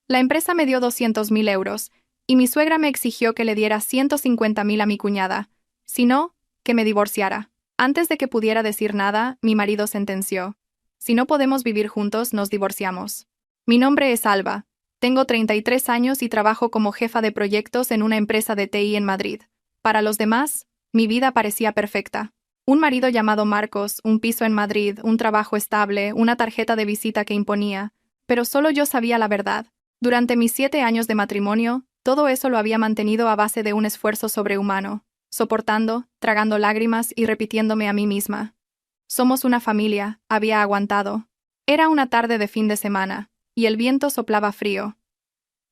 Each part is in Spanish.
La empresa me dio 200.000 euros, y mi suegra me exigió que le diera 150.000 a mi cuñada, si no, que me divorciara. Antes de que pudiera decir nada, mi marido sentenció: si no podemos vivir juntos, nos divorciamos. Mi nombre es Alba. Tengo 33 años y trabajo como jefa de proyectos en una empresa de TI en Madrid. Para los demás, mi vida parecía perfecta. Un marido llamado Marcos, un piso en Madrid, un trabajo estable, una tarjeta de visita que imponía. Pero solo yo sabía la verdad. Durante mis 7 años de matrimonio, todo eso lo había mantenido a base de un esfuerzo sobrehumano, soportando, tragando lágrimas y repitiéndome a mí misma: somos una familia, había aguantado. Era una tarde de fin de semana, y el viento soplaba frío.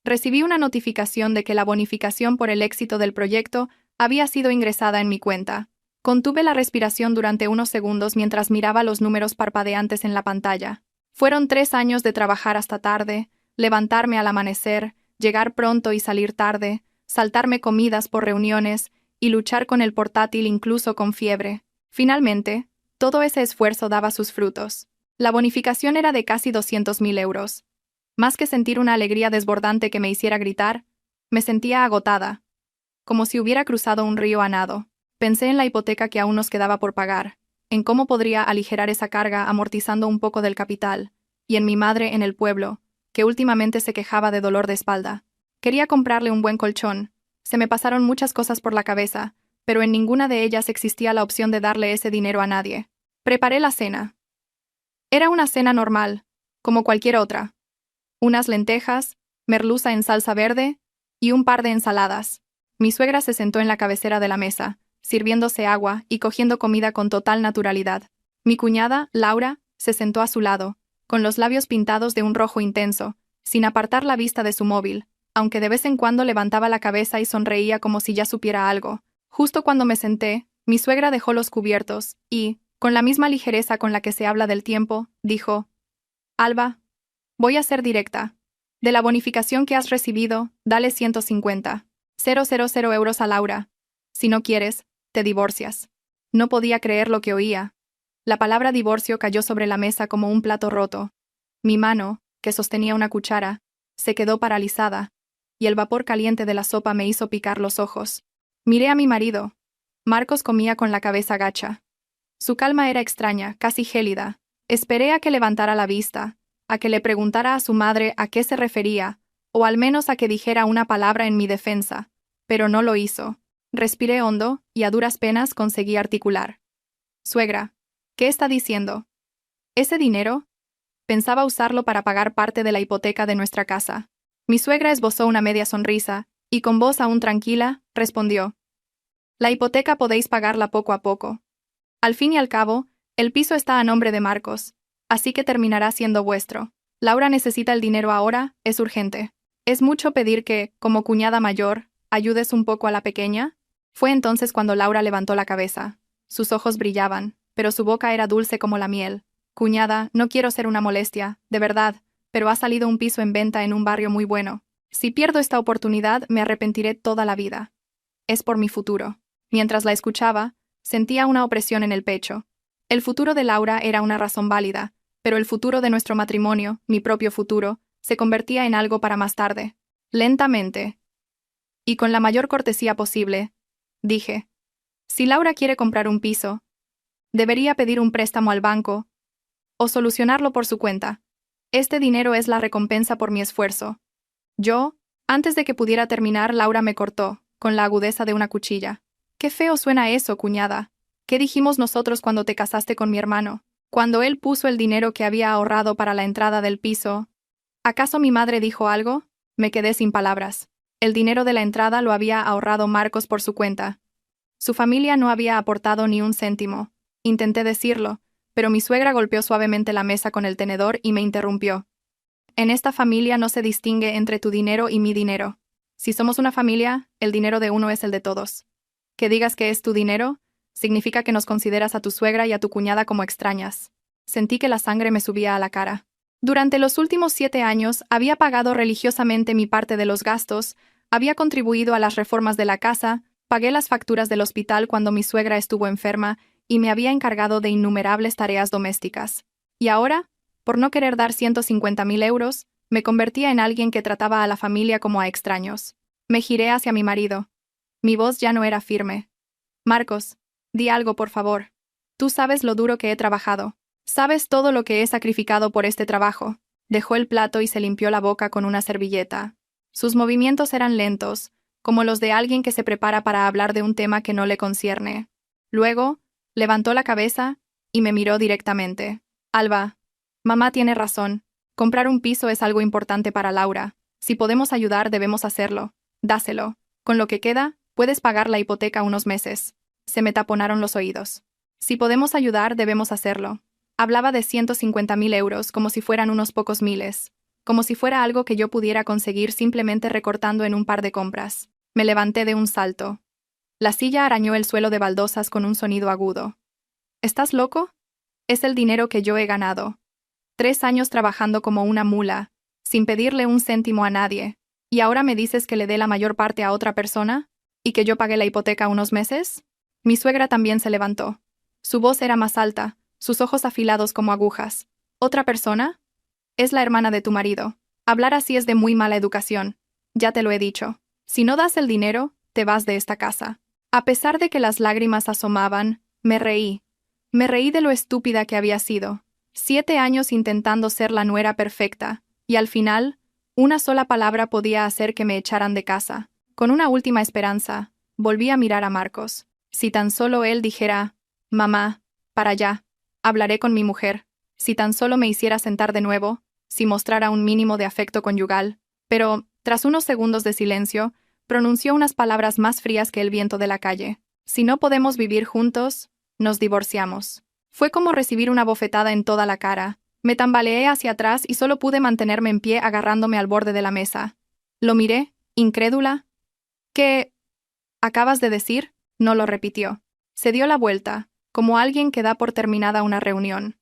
Recibí una notificación de que la bonificación por el éxito del proyecto había sido ingresada en mi cuenta. Contuve la respiración durante unos segundos mientras miraba los números parpadeantes en la pantalla. Fueron 3 años de trabajar hasta tarde, levantarme al amanecer, llegar pronto y salir tarde, saltarme comidas por reuniones y luchar con el portátil incluso con fiebre. Finalmente, todo ese esfuerzo daba sus frutos. La bonificación era de casi 200.000 euros. Más que sentir una alegría desbordante que me hiciera gritar, me sentía agotada, como si hubiera cruzado un río a nado. Pensé en la hipoteca que aún nos quedaba por pagar, en cómo podría aligerar esa carga amortizando un poco del capital, y en mi madre en el pueblo, que últimamente se quejaba de dolor de espalda. Quería comprarle un buen colchón. Se me pasaron muchas cosas por la cabeza, pero en ninguna de ellas existía la opción de darle ese dinero a nadie. Preparé la cena. Era una cena normal, como cualquier otra. Unas lentejas, merluza en salsa verde y un par de ensaladas. Mi suegra se sentó en la cabecera de la mesa, sirviéndose agua y cogiendo comida con total naturalidad. Mi cuñada, Laura, se sentó a su lado, con los labios pintados de un rojo intenso, sin apartar la vista de su móvil, aunque de vez en cuando levantaba la cabeza y sonreía como si ya supiera algo. Justo cuando me senté, mi suegra dejó los cubiertos y, con la misma ligereza con la que se habla del tiempo, dijo: Alba, voy a ser directa. De la bonificación que has recibido, dale 150.000 euros a Laura. Si no quieres, te divorcias. No podía creer lo que oía. La palabra divorcio cayó sobre la mesa como un plato roto. Mi mano, que sostenía una cuchara, se quedó paralizada, y el vapor caliente de la sopa me hizo picar los ojos. Miré a mi marido. Marcos comía con la cabeza gacha. Su calma era extraña, casi gélida. Esperé a que levantara la vista, a que le preguntara a su madre a qué se refería, o al menos a que dijera una palabra en mi defensa, pero no lo hizo. Respiré hondo y a duras penas conseguí articular: suegra, ¿qué está diciendo? ¿Ese dinero? Pensaba usarlo para pagar parte de la hipoteca de nuestra casa. Mi suegra esbozó una media sonrisa, y con voz aún tranquila, respondió: la hipoteca podéis pagarla poco a poco. Al fin y al cabo, el piso está a nombre de Marcos, así que terminará siendo vuestro. Laura necesita el dinero ahora, es urgente. ¿Es mucho pedir que, como cuñada mayor, ayudes un poco a la pequeña? Fue entonces cuando Laura levantó la cabeza. Sus ojos brillaban, pero su boca era dulce como la miel. Cuñada, no quiero ser una molestia, de verdad, pero ha salido un piso en venta en un barrio muy bueno. Si pierdo esta oportunidad, me arrepentiré toda la vida. Es por mi futuro. Mientras la escuchaba, sentía una opresión en el pecho. El futuro de Laura era una razón válida, pero el futuro de nuestro matrimonio, mi propio futuro, se convertía en algo para más tarde. Lentamente, y con la mayor cortesía posible, dije: si Laura quiere comprar un piso, debería pedir un préstamo al banco o solucionarlo por su cuenta. Este dinero es la recompensa por mi esfuerzo. Antes de que pudiera terminar, Laura me cortó, con la agudeza de una cuchilla. Qué feo suena eso, cuñada. ¿Qué dijimos nosotros cuando te casaste con mi hermano? Cuando él puso el dinero que había ahorrado para la entrada del piso. ¿Acaso mi madre dijo algo? Me quedé sin palabras. El dinero de la entrada lo había ahorrado Marcos por su cuenta. Su familia no había aportado ni un céntimo. Intenté decirlo, pero mi suegra golpeó suavemente la mesa con el tenedor y me interrumpió. En esta familia no se distingue entre tu dinero y mi dinero. Si somos una familia, el dinero de uno es el de todos. Que digas que es tu dinero, significa que nos consideras a tu suegra y a tu cuñada como extrañas. Sentí que la sangre me subía a la cara. Durante los últimos 7 años había pagado religiosamente mi parte de los gastos, había contribuido a las reformas de la casa, pagué las facturas del hospital cuando mi suegra estuvo enferma y me había encargado de innumerables tareas domésticas. Y ahora, por no querer dar 150.000 euros, Me convertía en alguien que trataba a la familia como a extraños. Me giré hacia mi marido. Mi voz ya no era firme. Marcos, di algo por favor. Tú sabes lo duro que he trabajado. Sabes todo lo que he sacrificado por este trabajo. Dejó el plato y se limpió la boca con una servilleta. Sus movimientos eran lentos, como los de alguien que se prepara para hablar de un tema que no le concierne. Luego, levantó la cabeza y me miró directamente. Alba, mamá tiene razón. Comprar un piso es algo importante para Laura. Si podemos ayudar, debemos hacerlo. Dáselo. Con lo que queda, puedes pagar la hipoteca unos meses. Se me taponaron los oídos. Si podemos ayudar, debemos hacerlo. Hablaba de 150.000 euros como si fueran unos pocos miles, como si fuera algo que yo pudiera conseguir simplemente recortando en un par de compras. Me levanté de un salto. La silla arañó el suelo de baldosas con un sonido agudo. ¿Estás loco? Es el dinero que yo he ganado. 3 años trabajando como una mula, sin pedirle un céntimo a nadie, ¿y ahora me dices que le dé la mayor parte a otra persona? ¿Y que yo pague la hipoteca unos meses? Mi suegra también se levantó. Su voz era más alta, sus ojos afilados como agujas. ¿Otra persona? Es la hermana de tu marido. Hablar así es de muy mala educación. Ya te lo he dicho. Si no das el dinero, te vas de esta casa. A pesar de que las lágrimas asomaban, me reí. Me reí de lo estúpida que había sido. 7 años intentando ser la nuera perfecta, y al final, una sola palabra podía hacer que me echaran de casa. Con una última esperanza, volví a mirar a Marcos. Si tan solo él dijera, mamá, para allá, hablaré con mi mujer. Si tan solo me hiciera sentar de nuevo, si mostrara un mínimo de afecto conyugal. Pero, tras unos segundos de silencio, pronunció unas palabras más frías que el viento de la calle. Si no podemos vivir juntos, nos divorciamos. Fue como recibir una bofetada en toda la cara. Me tambaleé hacia atrás y solo pude mantenerme en pie agarrándome al borde de la mesa. Lo miré, incrédula. ¿Qué acabas de decir? No lo repitió. Se dio la vuelta, como alguien que da por terminada una reunión.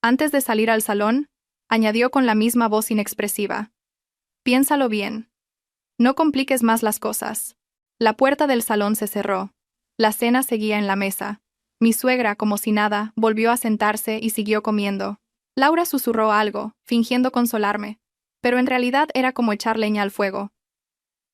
Antes de salir al salón, añadió con la misma voz inexpresiva. Piénsalo bien. No compliques más las cosas. La puerta del salón se cerró. La cena seguía en la mesa. Mi suegra, como si nada, volvió a sentarse y siguió comiendo. Laura susurró algo, fingiendo consolarme, pero en realidad era como echar leña al fuego.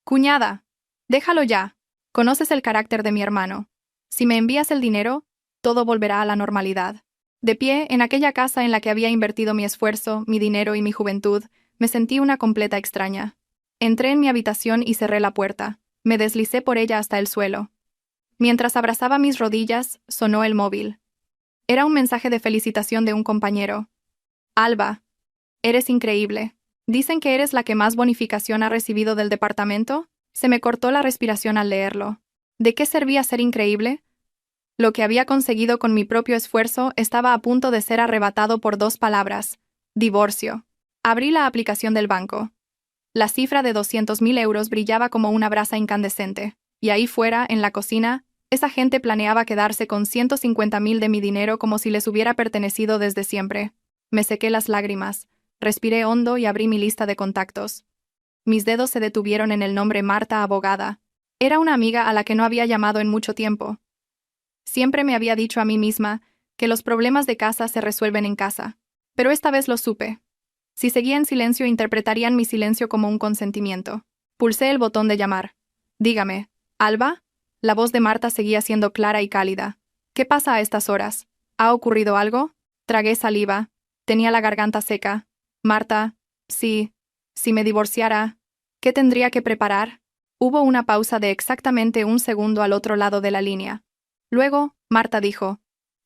Cuñada, déjalo ya. Conoces el carácter de mi hermano. Si me envías el dinero, todo volverá a la normalidad. De pie, en aquella casa en la que había invertido mi esfuerzo, mi dinero y mi juventud, me sentí una completa extraña. Entré en mi habitación y cerré la puerta. Me deslicé por ella hasta el suelo. Mientras abrazaba mis rodillas, sonó el móvil. Era un mensaje de felicitación de un compañero. Alba, eres increíble. ¿Dicen que eres la que más bonificación ha recibido del departamento? Se me cortó la respiración al leerlo. ¿De qué servía ser increíble? Lo que había conseguido con mi propio esfuerzo estaba a punto de ser arrebatado por 2 palabras. Divorcio. Abrí la aplicación del banco. La cifra de 200.000 euros brillaba como una brasa incandescente. Y ahí fuera, en la cocina, esa gente planeaba quedarse con 150.000 de mi dinero como si les hubiera pertenecido desde siempre. Me sequé las lágrimas, respiré hondo y abrí mi lista de contactos. Mis dedos se detuvieron en el nombre Marta Abogada. Era una amiga a la que no había llamado en mucho tiempo. Siempre me había dicho a mí misma que los problemas de casa se resuelven en casa. Pero esta vez lo supe. Si seguía en silencio, interpretarían mi silencio como un consentimiento. Pulsé el botón de llamar. Dígame, ¿Alba? La voz de Marta seguía siendo clara y cálida. ¿Qué pasa a estas horas? ¿Ha ocurrido algo? Tragué saliva. Tenía la garganta seca. Marta, si me divorciara, ¿qué tendría que preparar? Hubo una pausa de exactamente 1 segundo al otro lado de la línea. Luego, Marta dijo,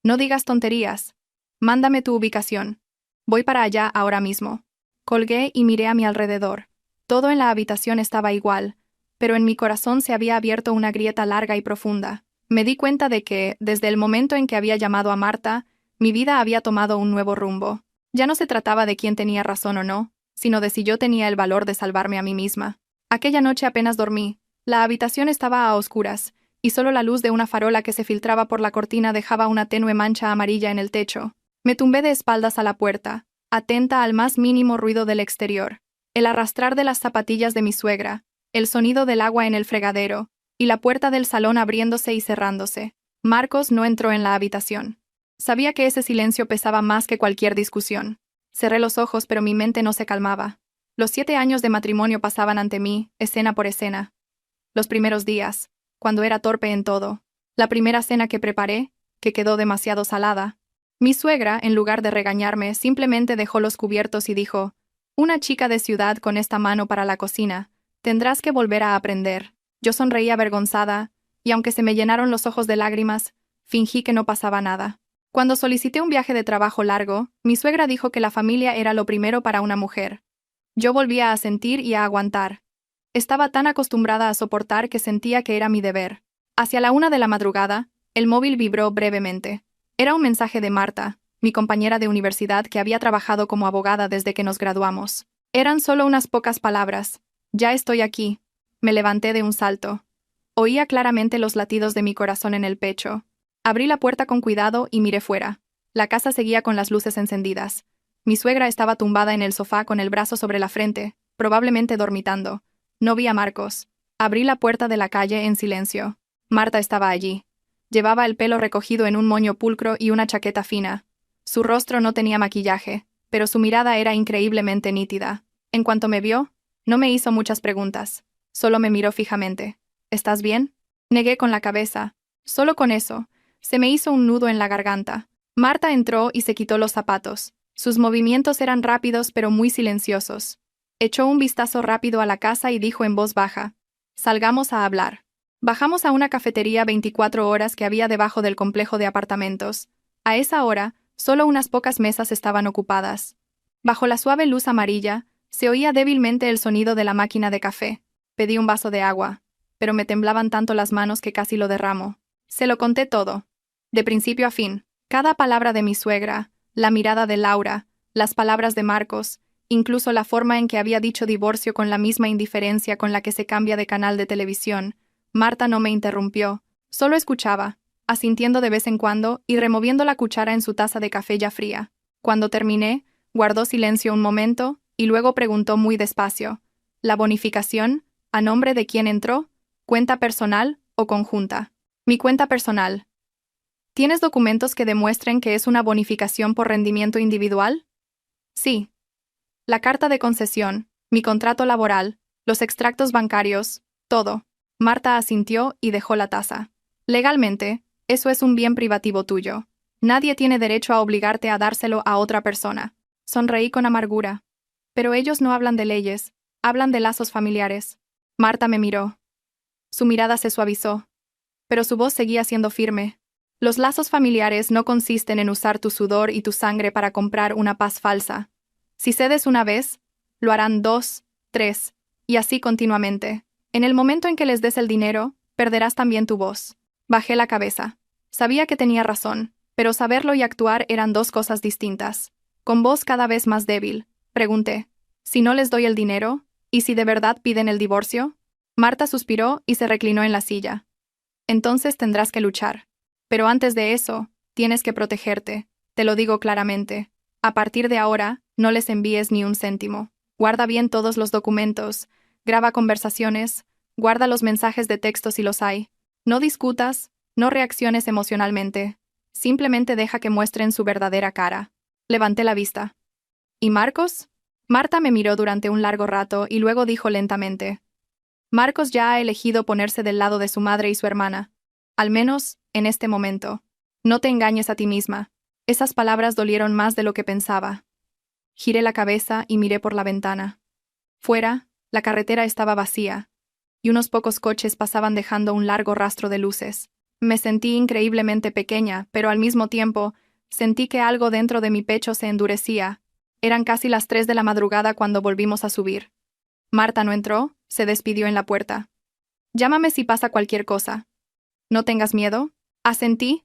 no digas tonterías. Mándame tu ubicación. Voy para allá ahora mismo. Colgué y miré a mi alrededor. Todo en la habitación estaba igual, pero en mi corazón se había abierto una grieta larga y profunda. Me di cuenta de que, desde el momento en que había llamado a Marta, mi vida había tomado un nuevo rumbo. Ya no se trataba de quién tenía razón o no, sino de si yo tenía el valor de salvarme a mí misma. Aquella noche apenas dormí. La habitación estaba a oscuras, y solo la luz de una farola que se filtraba por la cortina dejaba una tenue mancha amarilla en el techo. Me tumbé de espaldas a la puerta, atenta al más mínimo ruido del exterior. El arrastrar de las zapatillas de mi suegra, el sonido del agua en el fregadero, y la puerta del salón abriéndose y cerrándose. Marcos no entró en la habitación. Sabía que ese silencio pesaba más que cualquier discusión. Cerré los ojos, pero mi mente no se calmaba. Los 7 años de matrimonio pasaban ante mí, escena por escena. Los primeros días, cuando era torpe en todo. La primera cena que preparé, que quedó demasiado salada. Mi suegra, en lugar de regañarme, simplemente dejó los cubiertos y dijo: «Una chica de ciudad con esta mano para la cocina, tendrás que volver a aprender». Yo sonreí avergonzada, y aunque se me llenaron los ojos de lágrimas, fingí que no pasaba nada. Cuando solicité un viaje de trabajo largo, mi suegra dijo que la familia era lo primero para una mujer. Yo volvía a asentir y a aguantar. Estaba tan acostumbrada a soportar que sentía que era mi deber. Hacia la 1 de la madrugada, el móvil vibró brevemente. Era un mensaje de Marta, mi compañera de universidad que había trabajado como abogada desde que nos graduamos. Eran solo unas pocas palabras. «Ya estoy aquí». Me levanté de un salto. Oía claramente los latidos de mi corazón en el pecho. Abrí la puerta con cuidado y miré fuera. La casa seguía con las luces encendidas. Mi suegra estaba tumbada en el sofá con el brazo sobre la frente, probablemente dormitando. No vi a Marcos. Abrí la puerta de la calle en silencio. Marta estaba allí. Llevaba el pelo recogido en un moño pulcro y una chaqueta fina. Su rostro no tenía maquillaje, pero su mirada era increíblemente nítida. En cuanto me vio, no me hizo muchas preguntas. Solo me miró fijamente. «¿Estás bien?». Negué con la cabeza. Solo con eso, se me hizo un nudo en la garganta. Marta entró y se quitó los zapatos. Sus movimientos eran rápidos pero muy silenciosos. Echó un vistazo rápido a la casa y dijo en voz baja: «Salgamos a hablar». Bajamos a una cafetería 24 horas que había debajo del complejo de apartamentos. A esa hora, solo unas pocas mesas estaban ocupadas. Bajo la suave luz amarilla, se oía débilmente el sonido de la máquina de café. Pedí un vaso de agua, pero me temblaban tanto las manos que casi lo derramo. Se lo conté todo, de principio a fin. Cada palabra de mi suegra, la mirada de Laura, las palabras de Marcos, incluso la forma en que había dicho divorcio con la misma indiferencia con la que se cambia de canal de televisión. Marta no me interrumpió, solo escuchaba, asintiendo de vez en cuando y removiendo la cuchara en su taza de café ya fría. Cuando terminé, guardó silencio un momento y luego preguntó muy despacio: «¿La bonificación, a nombre de quién entró? ¿Cuenta personal o conjunta?». «Mi cuenta personal». «¿Tienes documentos que demuestren que es una bonificación por rendimiento individual?». «Sí». «La carta de concesión, mi contrato laboral, los extractos bancarios, todo». Marta asintió y dejó la taza. «Legalmente, eso es un bien privativo tuyo. Nadie tiene derecho a obligarte a dárselo a otra persona». Sonreí con amargura. «Pero ellos no hablan de leyes, hablan de lazos familiares». Marta me miró. Su mirada se suavizó, pero su voz seguía siendo firme. «Los lazos familiares no consisten en usar tu sudor y tu sangre para comprar una paz falsa. Si cedes una vez, lo harán 2, 3, y así continuamente. En el momento en que les des el dinero, perderás también tu voz». Bajé la cabeza. Sabía que tenía razón, pero saberlo y actuar eran dos cosas distintas. Con voz cada vez más débil, pregunté: «¿Si no les doy el dinero? ¿Y si de verdad piden el divorcio?». Marta suspiró y se reclinó en la silla. «Entonces tendrás que luchar. Pero antes de eso, tienes que protegerte. Te lo digo claramente. A partir de ahora, no les envíes ni un céntimo. Guarda bien todos los documentos, graba conversaciones, guarda los mensajes de texto si los hay. No discutas, no reacciones emocionalmente. Simplemente deja que muestren su verdadera cara». Levanté la vista. «¿Y Marcos?». Marta me miró durante un largo rato y luego dijo lentamente: «Marcos ya ha elegido ponerse del lado de su madre y su hermana. Al menos, en este momento. No te engañes a ti misma». Esas palabras dolieron más de lo que pensaba. Giré la cabeza y miré por la ventana. Fuera, la carretera estaba vacía, y unos pocos coches pasaban dejando un largo rastro de luces. Me sentí increíblemente pequeña, pero al mismo tiempo, sentí que algo dentro de mi pecho se endurecía. Eran casi las 3 de la madrugada cuando volvimos a subir. Marta no entró, se despidió en la puerta. «Llámame si pasa cualquier cosa». «No tengas miedo». Asentí.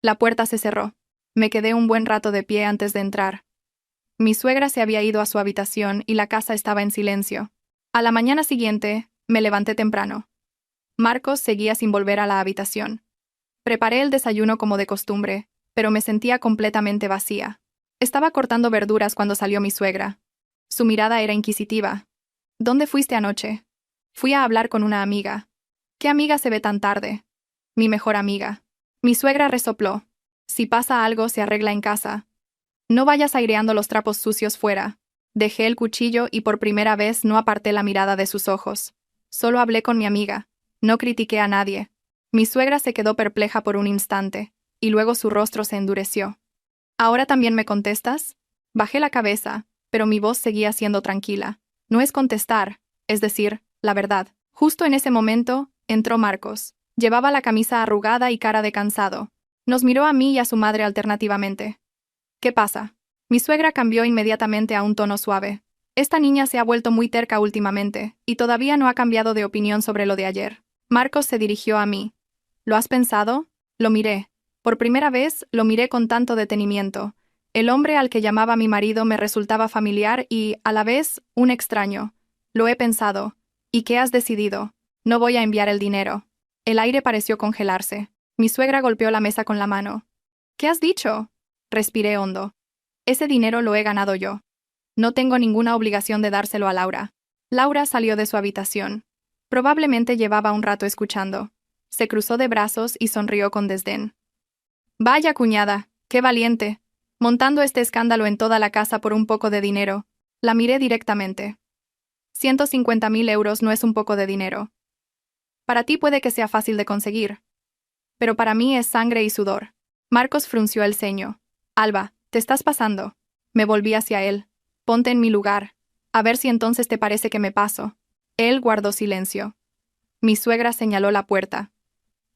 La puerta se cerró. Me quedé un buen rato de pie antes de entrar. Mi suegra se había ido a su habitación y la casa estaba en silencio. A la mañana siguiente, me levanté temprano. Marcos seguía sin volver a la habitación. Preparé el desayuno como de costumbre, pero me sentía completamente vacía. Estaba cortando verduras cuando salió mi suegra. Su mirada era inquisitiva. «¿Dónde fuiste anoche?». «Fui a hablar con una amiga». «¿Qué amiga se ve tan tarde?». «Mi mejor amiga». Mi suegra resopló. «Si pasa algo, se arregla en casa. No vayas aireando los trapos sucios fuera». Dejé el cuchillo y por primera vez no aparté la mirada de sus ojos. Solo hablé con mi amiga. No critiqué a nadie. Mi suegra se quedó perpleja por un instante, y luego su rostro se endureció. ¿Ahora también me contestas? Bajé la cabeza, pero mi voz seguía siendo tranquila. No es contestar, es decir, la verdad. Justo en ese momento, entró Marcos. Llevaba la camisa arrugada y cara de cansado. Nos miró a mí y a su madre alternativamente. ¿Qué pasa? Mi suegra cambió inmediatamente a un tono suave. Esta niña se ha vuelto muy terca últimamente, y todavía no ha cambiado de opinión sobre lo de ayer. Marcos se dirigió a mí. ¿Lo has pensado? Lo miré. Por primera vez, lo miré con tanto detenimiento. El hombre al que llamaba mi marido me resultaba familiar y, a la vez, un extraño. Lo he pensado. ¿Y qué has decidido? No voy a enviar el dinero. El aire pareció congelarse. Mi suegra golpeó la mesa con la mano. ¿Qué has dicho? Respiré hondo. Ese dinero lo he ganado yo. No tengo ninguna obligación de dárselo a Laura. Laura salió de su habitación. Probablemente llevaba un rato escuchando. Se cruzó de brazos y sonrió con desdén. Vaya cuñada, qué valiente. Montando este escándalo en toda la casa por un poco de dinero. La miré directamente. 150.000 euros no es un poco de dinero. Para ti puede que sea fácil de conseguir. Pero para mí es sangre y sudor. Marcos frunció el ceño. Alba, te estás pasando. Me volví hacia él. Ponte en mi lugar. A ver si entonces te parece que me paso. Él guardó silencio. Mi suegra señaló la puerta.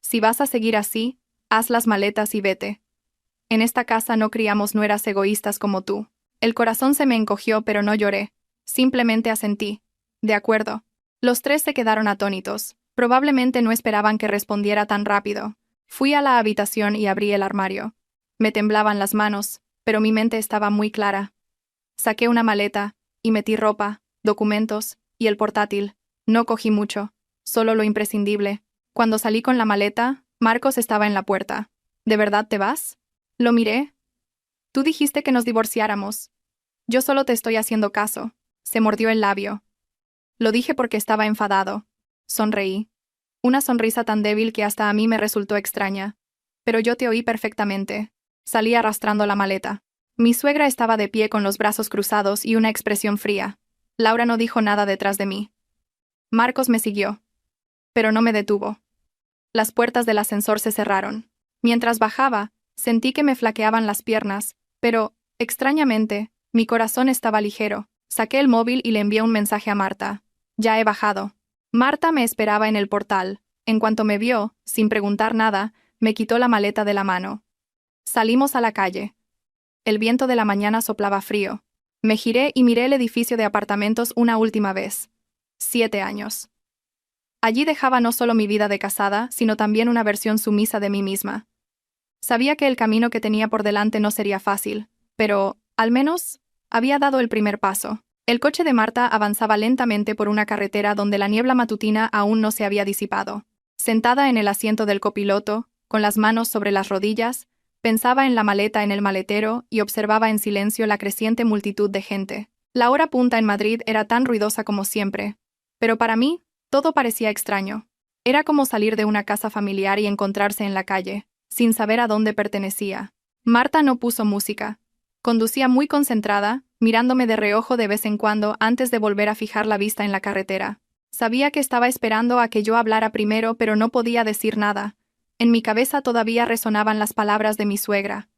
Si vas a seguir así, haz las maletas y vete. En esta casa no criamos nueras egoístas como tú. El corazón se me encogió, pero no lloré. Simplemente asentí. De acuerdo. Los tres se quedaron atónitos. Probablemente no esperaban que respondiera tan rápido. Fui a la habitación y abrí el armario. Me temblaban las manos, pero mi mente estaba muy clara. Saqué una maleta, y metí ropa, documentos, y el portátil. No cogí mucho, solo lo imprescindible. Cuando salí con la maleta, Marcos estaba en la puerta. ¿De verdad te vas? Lo miré. Tú dijiste que nos divorciáramos. Yo solo te estoy haciendo caso. Se mordió el labio. Lo dije porque estaba enfadado. Sonreí. Una sonrisa tan débil que hasta a mí me resultó extraña. Pero yo te oí perfectamente. Salí arrastrando la maleta. Mi suegra estaba de pie con los brazos cruzados y una expresión fría. Laura no dijo nada detrás de mí. Marcos me siguió. Pero no me detuvo. Las puertas del ascensor se cerraron. Mientras bajaba, sentí que me flaqueaban las piernas, pero, extrañamente, mi corazón estaba ligero. Saqué el móvil y le envié un mensaje a Marta. Ya he bajado. Marta me esperaba en el portal. En cuanto me vio, sin preguntar nada, me quitó la maleta de la mano. Salimos a la calle. El viento de la mañana soplaba frío. Me giré y miré el edificio de apartamentos una última vez. 7 años. Allí dejaba no solo mi vida de casada, sino también una versión sumisa de mí misma. Sabía que el camino que tenía por delante no sería fácil, pero, al menos, había dado el primer paso. El coche de Marta avanzaba lentamente por una carretera donde la niebla matutina aún no se había disipado. Sentada en el asiento del copiloto, con las manos sobre las rodillas, pensaba en la maleta en el maletero y observaba en silencio la creciente multitud de gente. La hora punta en Madrid era tan ruidosa como siempre, pero para mí, todo parecía extraño. Era como salir de una casa familiar y encontrarse en la calle, sin saber a dónde pertenecía. Marta no puso música. Conducía muy concentrada, mirándome de reojo de vez en cuando antes de volver a fijar la vista en la carretera. Sabía que estaba esperando a que yo hablara primero, pero no podía decir nada. En mi cabeza todavía resonaban las palabras de mi suegra.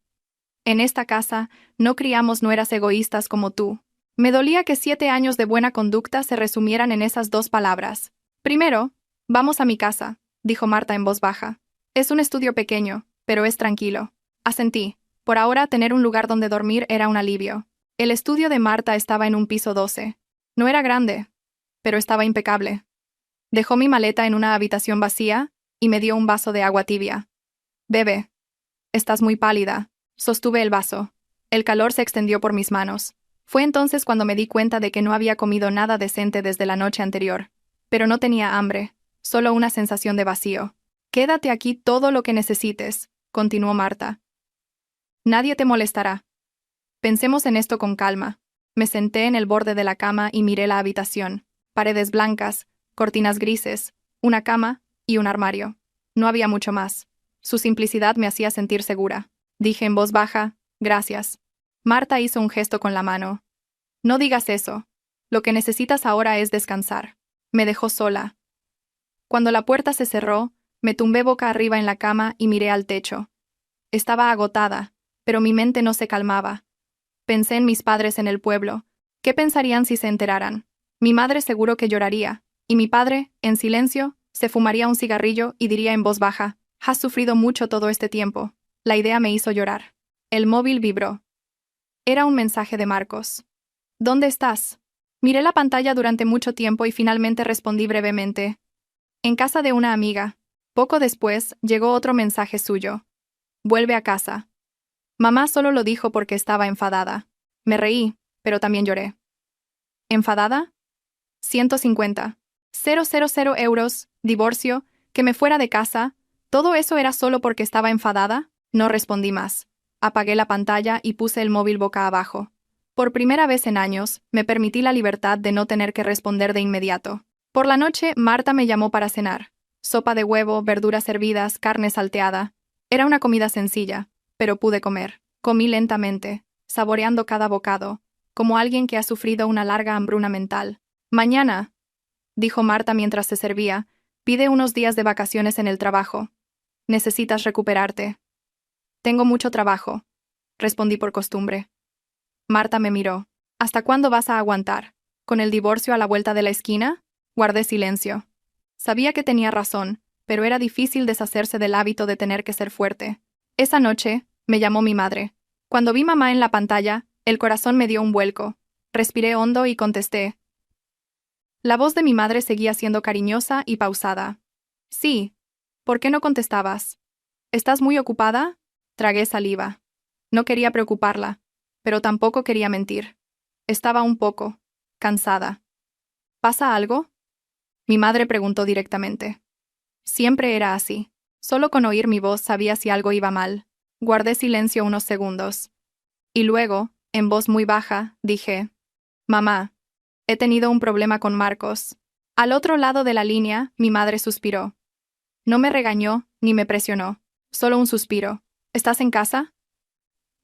En esta casa, no criamos nueras egoístas como tú. Me dolía que 7 años de buena conducta se resumieran en esas 2 palabras. Primero, vamos a mi casa, dijo Marta en voz baja. Es un estudio pequeño, pero es tranquilo. Asentí. Por ahora, tener un lugar donde dormir era un alivio. El estudio de Marta estaba en un piso 12. No era grande, pero estaba impecable. Dejó mi maleta en una habitación vacía y me dio un vaso de agua tibia. Bebe. Estás muy pálida. Sostuve el vaso. El calor se extendió por mis manos. Fue entonces cuando me di cuenta de que no había comido nada decente desde la noche anterior. Pero no tenía hambre, solo una sensación de vacío. Quédate aquí todo lo que necesites, continuó Marta. Nadie te molestará. Pensemos en esto con calma. Me senté en el borde de la cama y miré la habitación. Paredes blancas, cortinas grises, una cama y un armario. No había mucho más. Su simplicidad me hacía sentir segura. Dije en voz baja, gracias. Marta hizo un gesto con la mano. No digas eso. Lo que necesitas ahora es descansar. Me dejó sola. Cuando la puerta se cerró, me tumbé boca arriba en la cama y miré al techo. Estaba agotada, pero mi mente no se calmaba. Pensé en mis padres en el pueblo. ¿Qué pensarían si se enteraran? Mi madre seguro que lloraría, y mi padre, en silencio, se fumaría un cigarrillo y diría en voz baja: «Has sufrido mucho todo este tiempo». La idea me hizo llorar. El móvil vibró. Era un mensaje de Marcos. «¿Dónde estás?». Miré la pantalla durante mucho tiempo y finalmente respondí brevemente: «En casa de una amiga». Poco después, llegó otro mensaje suyo: «Vuelve a casa». Mamá solo lo dijo porque estaba enfadada. Me reí, pero también lloré. ¿Enfadada? 150. 000 euros, divorcio, que me fuera de casa. ¿Todo eso era solo porque estaba enfadada? No respondí más. Apagué la pantalla y puse el móvil boca abajo. Por primera vez en años, me permití la libertad de no tener que responder de inmediato. Por la noche, Marta me llamó para cenar. Sopa de huevo, verduras hervidas, carne salteada. Era una comida sencilla, pero pude comer. Comí lentamente, saboreando cada bocado, como alguien que ha sufrido una larga hambruna mental. «Mañana», dijo Marta mientras se servía, «pide unos días de vacaciones en el trabajo. Necesitas recuperarte». «Tengo mucho trabajo», respondí por costumbre. Marta me miró. «¿Hasta cuándo vas a aguantar? ¿Con el divorcio a la vuelta de la esquina?». Guardé silencio. Sabía que tenía razón, pero era difícil deshacerse del hábito de tener que ser fuerte. Esa noche, me llamó mi madre. Cuando vi mamá en la pantalla, el corazón me dio un vuelco. Respiré hondo y contesté. La voz de mi madre seguía siendo cariñosa y pausada. «Sí. ¿Por qué no contestabas? ¿Estás muy ocupada?». Tragué saliva. No quería preocuparla, pero tampoco quería mentir. Estaba un poco cansada. «¿Pasa algo?». Mi madre preguntó directamente. Siempre era así. Solo con oír mi voz sabía si algo iba mal. Guardé silencio unos segundos. Y luego, en voz muy baja, dije: «Mamá, he tenido un problema con Marcos». Al otro lado de la línea, mi madre suspiró. No me regañó ni me presionó, solo un suspiro. «¿Estás en casa?».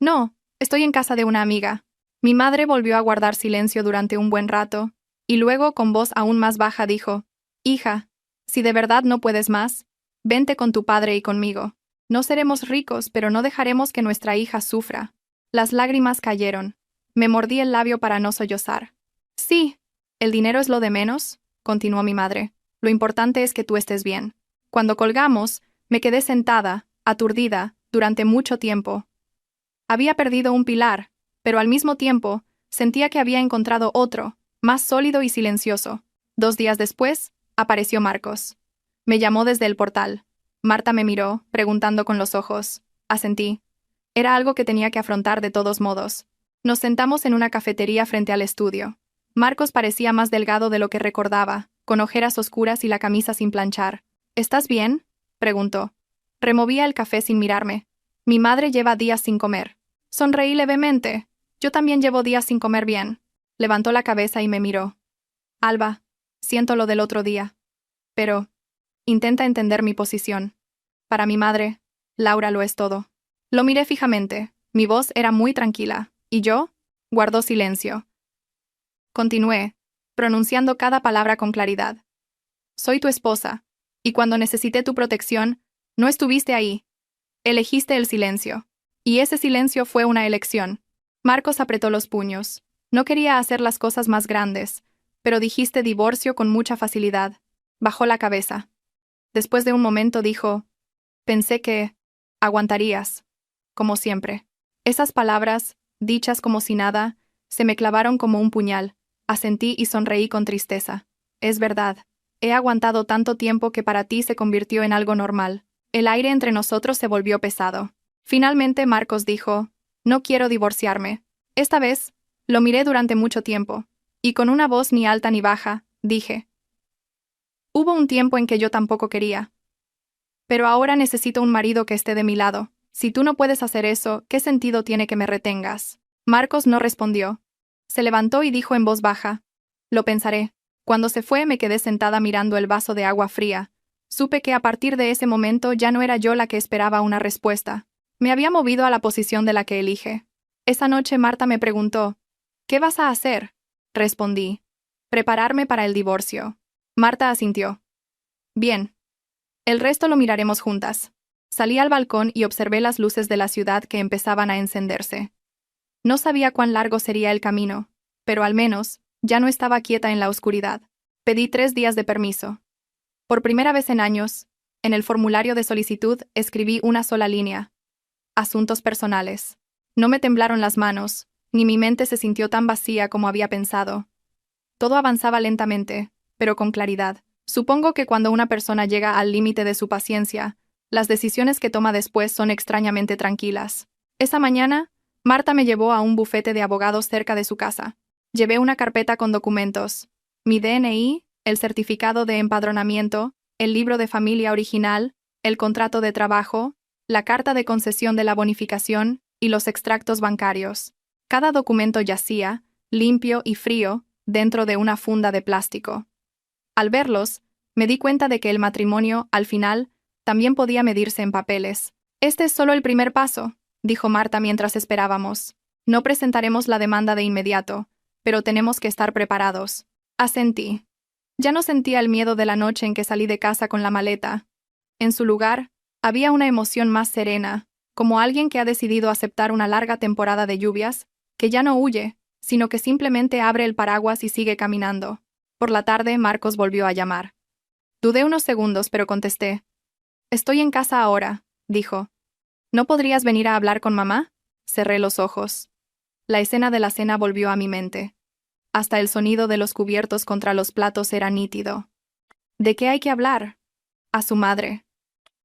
«No, estoy en casa de una amiga». Mi madre volvió a guardar silencio durante un buen rato, y luego con voz aún más baja dijo: «Hija, si de verdad no puedes más, vente con tu padre y conmigo. No seremos ricos, pero no dejaremos que nuestra hija sufra». Las lágrimas cayeron. Me mordí el labio para no sollozar. «Sí, el dinero es lo de menos», continuó mi madre. «Lo importante es que tú estés bien». Cuando colgamos, me quedé sentada, aturdida, durante mucho tiempo. Había perdido un pilar, pero al mismo tiempo, sentía que había encontrado otro, más sólido y silencioso. 2 días después, apareció Marcos. Me llamó desde el portal. Marta me miró, preguntando con los ojos. Asentí. Era algo que tenía que afrontar de todos modos. Nos sentamos en una cafetería frente al estudio. Marcos parecía más delgado de lo que recordaba, con ojeras oscuras y la camisa sin planchar. «¿Estás bien?», preguntó. Removía el café sin mirarme. «Mi madre lleva días sin comer». Sonreí levemente. «Yo también llevo días sin comer bien». Levantó la cabeza y me miró. «Alba, siento lo del otro día. Pero intenta entender mi posición. Para mi madre, Laura lo es todo». Lo miré fijamente. Mi voz era muy tranquila. ¿Y yo? Guardó silencio. Continué, pronunciando cada palabra con claridad. «Soy tu esposa, y cuando necesité tu protección, no estuviste ahí. Elegiste el silencio. Y ese silencio fue una elección». Marcos apretó los puños. «No quería hacer las cosas más grandes, pero dijiste divorcio con mucha facilidad». Bajó la cabeza. Después de un momento dijo: «Pensé que aguantarías, como siempre». Esas palabras, dichas como si nada, se me clavaron como un puñal. Asentí y sonreí con tristeza. «Es verdad. He aguantado tanto tiempo que para ti se convirtió en algo normal». El aire entre nosotros se volvió pesado. Finalmente Marcos dijo: «No quiero divorciarme». Esta vez, lo miré durante mucho tiempo, y con una voz ni alta ni baja, dije: «Hubo un tiempo en que yo tampoco quería. Pero ahora necesito un marido que esté de mi lado. Si tú no puedes hacer eso, ¿qué sentido tiene que me retengas?». Marcos no respondió. Se levantó y dijo en voz baja: «Lo pensaré». Cuando se fue me quedé sentada mirando el vaso de agua fría. Supe que a partir de ese momento ya no era yo la que esperaba una respuesta. Me había movido a la posición de la que elige. Esa noche Marta me preguntó: ¿Qué vas a hacer? Respondí. Prepararme para el divorcio. Marta asintió. Bien. El resto lo miraremos juntas. Salí al balcón y observé las luces de la ciudad que empezaban a encenderse. No sabía cuán largo sería el camino, pero al menos, ya no estaba quieta en la oscuridad. Pedí 3 días de permiso. Por primera vez en años, en el formulario de solicitud escribí una sola línea. Asuntos personales. No me temblaron las manos, ni mi mente se sintió tan vacía como había pensado. Todo avanzaba lentamente, pero con claridad. Supongo que cuando una persona llega al límite de su paciencia, las decisiones que toma después son extrañamente tranquilas. Esa mañana, Marta me llevó a un bufete de abogados cerca de su casa. Llevé una carpeta con documentos, mi DNI, el certificado de empadronamiento, el libro de familia original, el contrato de trabajo, la carta de concesión de la bonificación y los extractos bancarios. Cada documento yacía, limpio y frío, dentro de una funda de plástico. Al verlos, me di cuenta de que el matrimonio, al final, también podía medirse en papeles. Este es solo el primer paso, dijo Marta mientras esperábamos. No presentaremos la demanda de inmediato, pero tenemos que estar preparados. Asentí. Ya no sentía el miedo de la noche en que salí de casa con la maleta. En su lugar, había una emoción más serena, como alguien que ha decidido aceptar una larga temporada de lluvias, que ya no huye, sino que simplemente abre el paraguas y sigue caminando. Por la tarde, Marcos volvió a llamar. Dudé unos segundos, pero contesté. Estoy en casa ahora, dijo. ¿No podrías venir a hablar con mamá? Cerré los ojos. La escena de la cena volvió a mi mente. Hasta el sonido de los cubiertos contra los platos era nítido. ¿De qué hay que hablar? A su madre.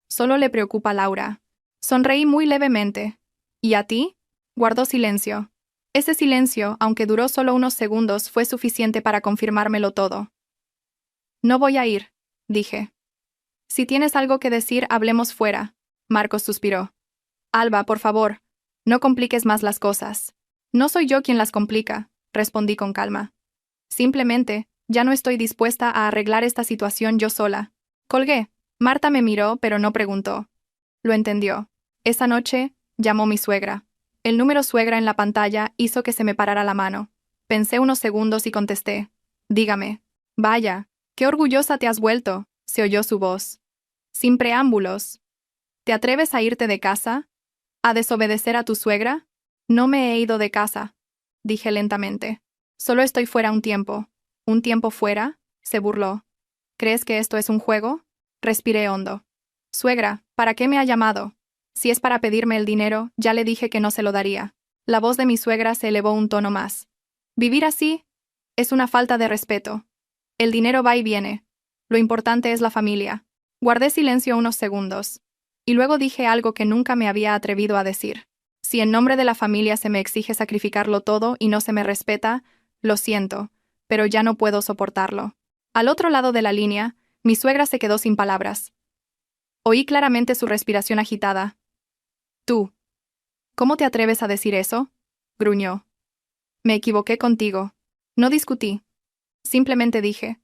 Solo le preocupa a Laura. Sonreí muy levemente. ¿Y a ti? Guardó silencio. Ese silencio, aunque duró solo unos segundos, fue suficiente para confirmármelo todo. No voy a ir, dije. Si tienes algo que decir, hablemos fuera. Marcos suspiró. Alba, por favor, no compliques más las cosas. No soy yo quien las complica, respondí con calma. Simplemente, ya no estoy dispuesta a arreglar esta situación yo sola. Colgué. Marta me miró, pero no preguntó. Lo entendió. Esa noche, llamó mi suegra. El número suegra en la pantalla hizo que se me parara la mano. Pensé unos segundos y contesté. Dígame. Vaya, qué orgullosa te has vuelto, se oyó su voz. Sin preámbulos. ¿Te atreves a irte de casa? ¿A desobedecer a tu suegra? No me he ido de casa, dije lentamente. Solo estoy fuera un tiempo. ¿Un tiempo fuera? Se burló. ¿Crees que esto es un juego? Respiré hondo. Suegra, ¿para qué me ha llamado? Si es para pedirme el dinero, ya le dije que no se lo daría. La voz de mi suegra se elevó un tono más. Vivir así es una falta de respeto. El dinero va y viene. Lo importante es la familia. Guardé silencio unos segundos. Y luego dije algo que nunca me había atrevido a decir. Si en nombre de la familia se me exige sacrificarlo todo y no se me respeta, lo siento, pero ya no puedo soportarlo. Al otro lado de la línea, mi suegra se quedó sin palabras. Oí claramente su respiración agitada. Tú. ¿Cómo te atreves a decir eso? Gruñó. Me equivoqué contigo. No discutí. Simplemente dije.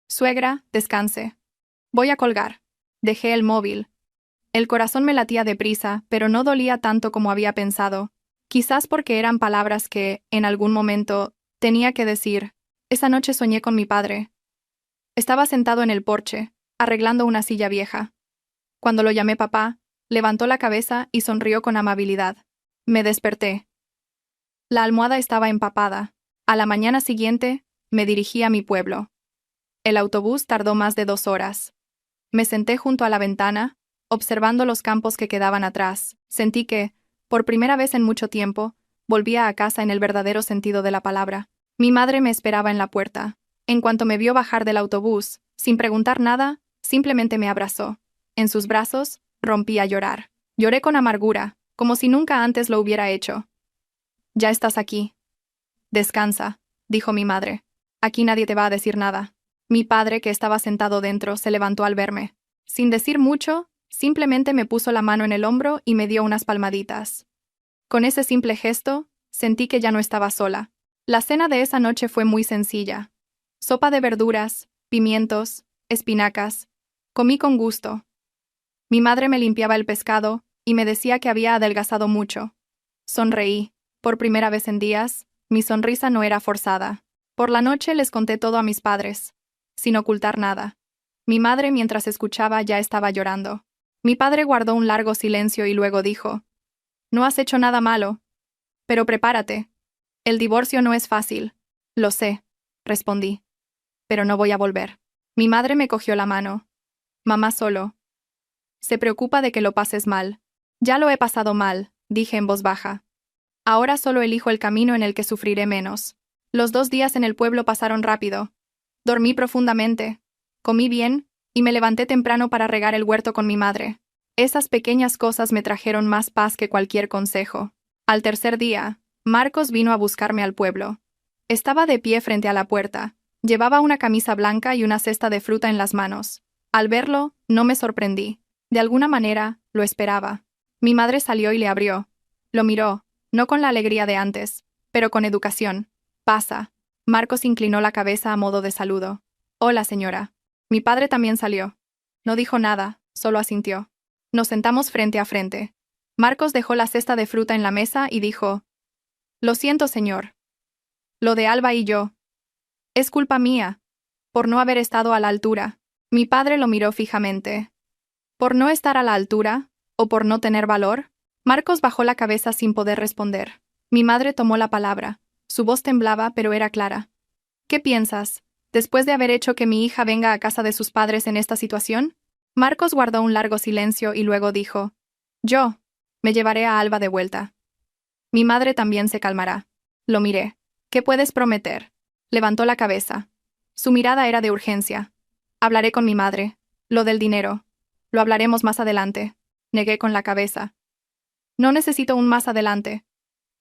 Suegra, descanse. Voy a colgar. Dejé el móvil. El corazón me latía deprisa, pero no dolía tanto como había pensado. Quizás porque eran palabras que, en algún momento, tenía que decir. Esa noche soñé con mi padre. Estaba sentado en el porche, arreglando una silla vieja. Cuando lo llamé papá, levantó la cabeza y sonrió con amabilidad. Me desperté. La almohada estaba empapada. A la mañana siguiente, me dirigí a mi pueblo. El autobús tardó más de 2 horas. Me senté junto a la ventana, observando los campos que quedaban atrás. Sentí que, por primera vez en mucho tiempo, volvía a casa en el verdadero sentido de la palabra. Mi madre me esperaba en la puerta. En cuanto me vio bajar del autobús, sin preguntar nada, simplemente me abrazó. En sus brazos, rompí a llorar. Lloré con amargura, como si nunca antes lo hubiera hecho. Ya estás aquí. Descansa, dijo mi madre. Aquí nadie te va a decir nada. Mi padre, que estaba sentado dentro, se levantó al verme. Sin decir mucho, simplemente me puso la mano en el hombro y me dio unas palmaditas. Con ese simple gesto, sentí que ya no estaba sola. La cena de esa noche fue muy sencilla. Sopa de verduras, pimientos, espinacas. Comí con gusto. Mi madre me limpiaba el pescado y me decía que había adelgazado mucho. Sonreí. Por primera vez en días, Mi sonrisa no era forzada. Por la noche les conté todo a mis padres, sin ocultar nada. Mi madre, mientras escuchaba, ya estaba llorando. Mi padre guardó un largo silencio y luego dijo: «No has hecho nada malo. Pero prepárate. El divorcio no es fácil». «Lo sé», respondí. «Pero no voy a volver». Mi madre me cogió la mano. «Mamá solo se preocupa de que lo pases mal». «Ya lo he pasado mal», dije en voz baja. «Ahora solo elijo el camino en el que sufriré menos». Los 2 días en el pueblo pasaron rápido. Dormí profundamente, comí bien, y me levanté temprano para regar el huerto con mi madre. Esas pequeñas cosas me trajeron más paz que cualquier consejo. Al tercer día, Marcos vino a buscarme al pueblo. Estaba de pie frente a la puerta. Llevaba una camisa blanca y una cesta de fruta en las manos. Al verlo, no me sorprendí. De alguna manera, lo esperaba. Mi madre salió y le abrió. Lo miró, no con la alegría de antes, pero con educación. «Pasa». Marcos inclinó la cabeza a modo de saludo. «Hola, señora». Mi padre también salió. No dijo nada, solo asintió. Nos sentamos frente a frente. Marcos dejó la cesta de fruta en la mesa y dijo: «Lo siento, señor. Lo de Alba y yo. Es culpa mía, por no haber estado a la altura». Mi padre lo miró fijamente. ¿Por no estar a la altura? ¿O por no tener valor? Marcos bajó la cabeza sin poder responder. Mi madre tomó la palabra. Su voz temblaba, pero era clara. «¿Qué piensas, después de haber hecho que mi hija venga a casa de sus padres en esta situación?» Marcos guardó un largo silencio y luego dijo: «Yo me llevaré a Alba de vuelta. Mi madre también se calmará». Lo miré. «¿Qué puedes prometer?» Levantó la cabeza. Su mirada era de urgencia. «Hablaré con mi madre. Lo del dinero. Lo hablaremos más adelante». Negué con la cabeza. «No necesito un más adelante.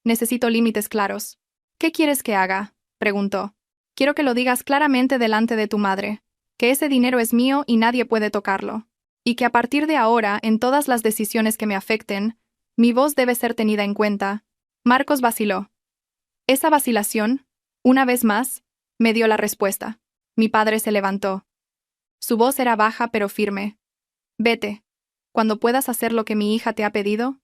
Necesito límites claros». «¿Qué quieres que haga?», preguntó. «Quiero que lo digas claramente delante de tu madre, que ese dinero es mío y nadie puede tocarlo. Y que a partir de ahora, en todas las decisiones que me afecten, mi voz debe ser tenida en cuenta». Marcos vaciló. Esa vacilación, una vez más, me dio la respuesta. Mi padre se levantó. Su voz era baja pero firme. «Vete. Cuando puedas hacer lo que mi hija te ha pedido,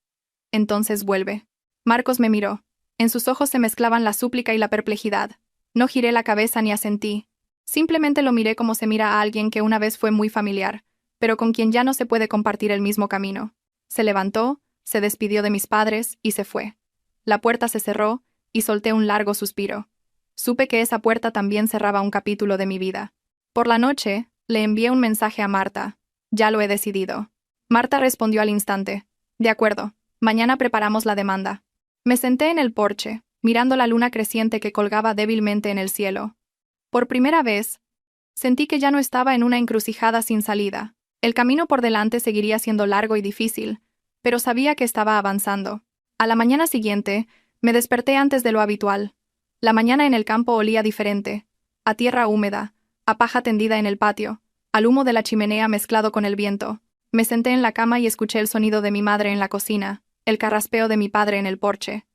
entonces vuelve». Marcos me miró. En sus ojos se mezclaban la súplica y la perplejidad. No giré la cabeza ni asentí. Simplemente lo miré como se mira a alguien que una vez fue muy familiar, pero con quien ya no se puede compartir el mismo camino. Se levantó, se despidió de mis padres y se fue. La puerta se cerró y solté un largo suspiro. Supe que esa puerta también cerraba un capítulo de mi vida. Por la noche, le envié un mensaje a Marta. «Ya lo he decidido». Marta respondió al instante: «De acuerdo, mañana preparamos la demanda». Me senté en el porche, mirando la luna creciente que colgaba débilmente en el cielo. Por primera vez, sentí que ya no estaba en una encrucijada sin salida. El camino por delante seguiría siendo largo y difícil, pero sabía que estaba avanzando. A la mañana siguiente, me desperté antes de lo habitual. La mañana en el campo olía diferente, a tierra húmeda, a paja tendida en el patio, al humo de la chimenea mezclado con el viento. Me senté en la cama y escuché el sonido de mi madre en la cocina, el carraspeo de mi padre en el porche.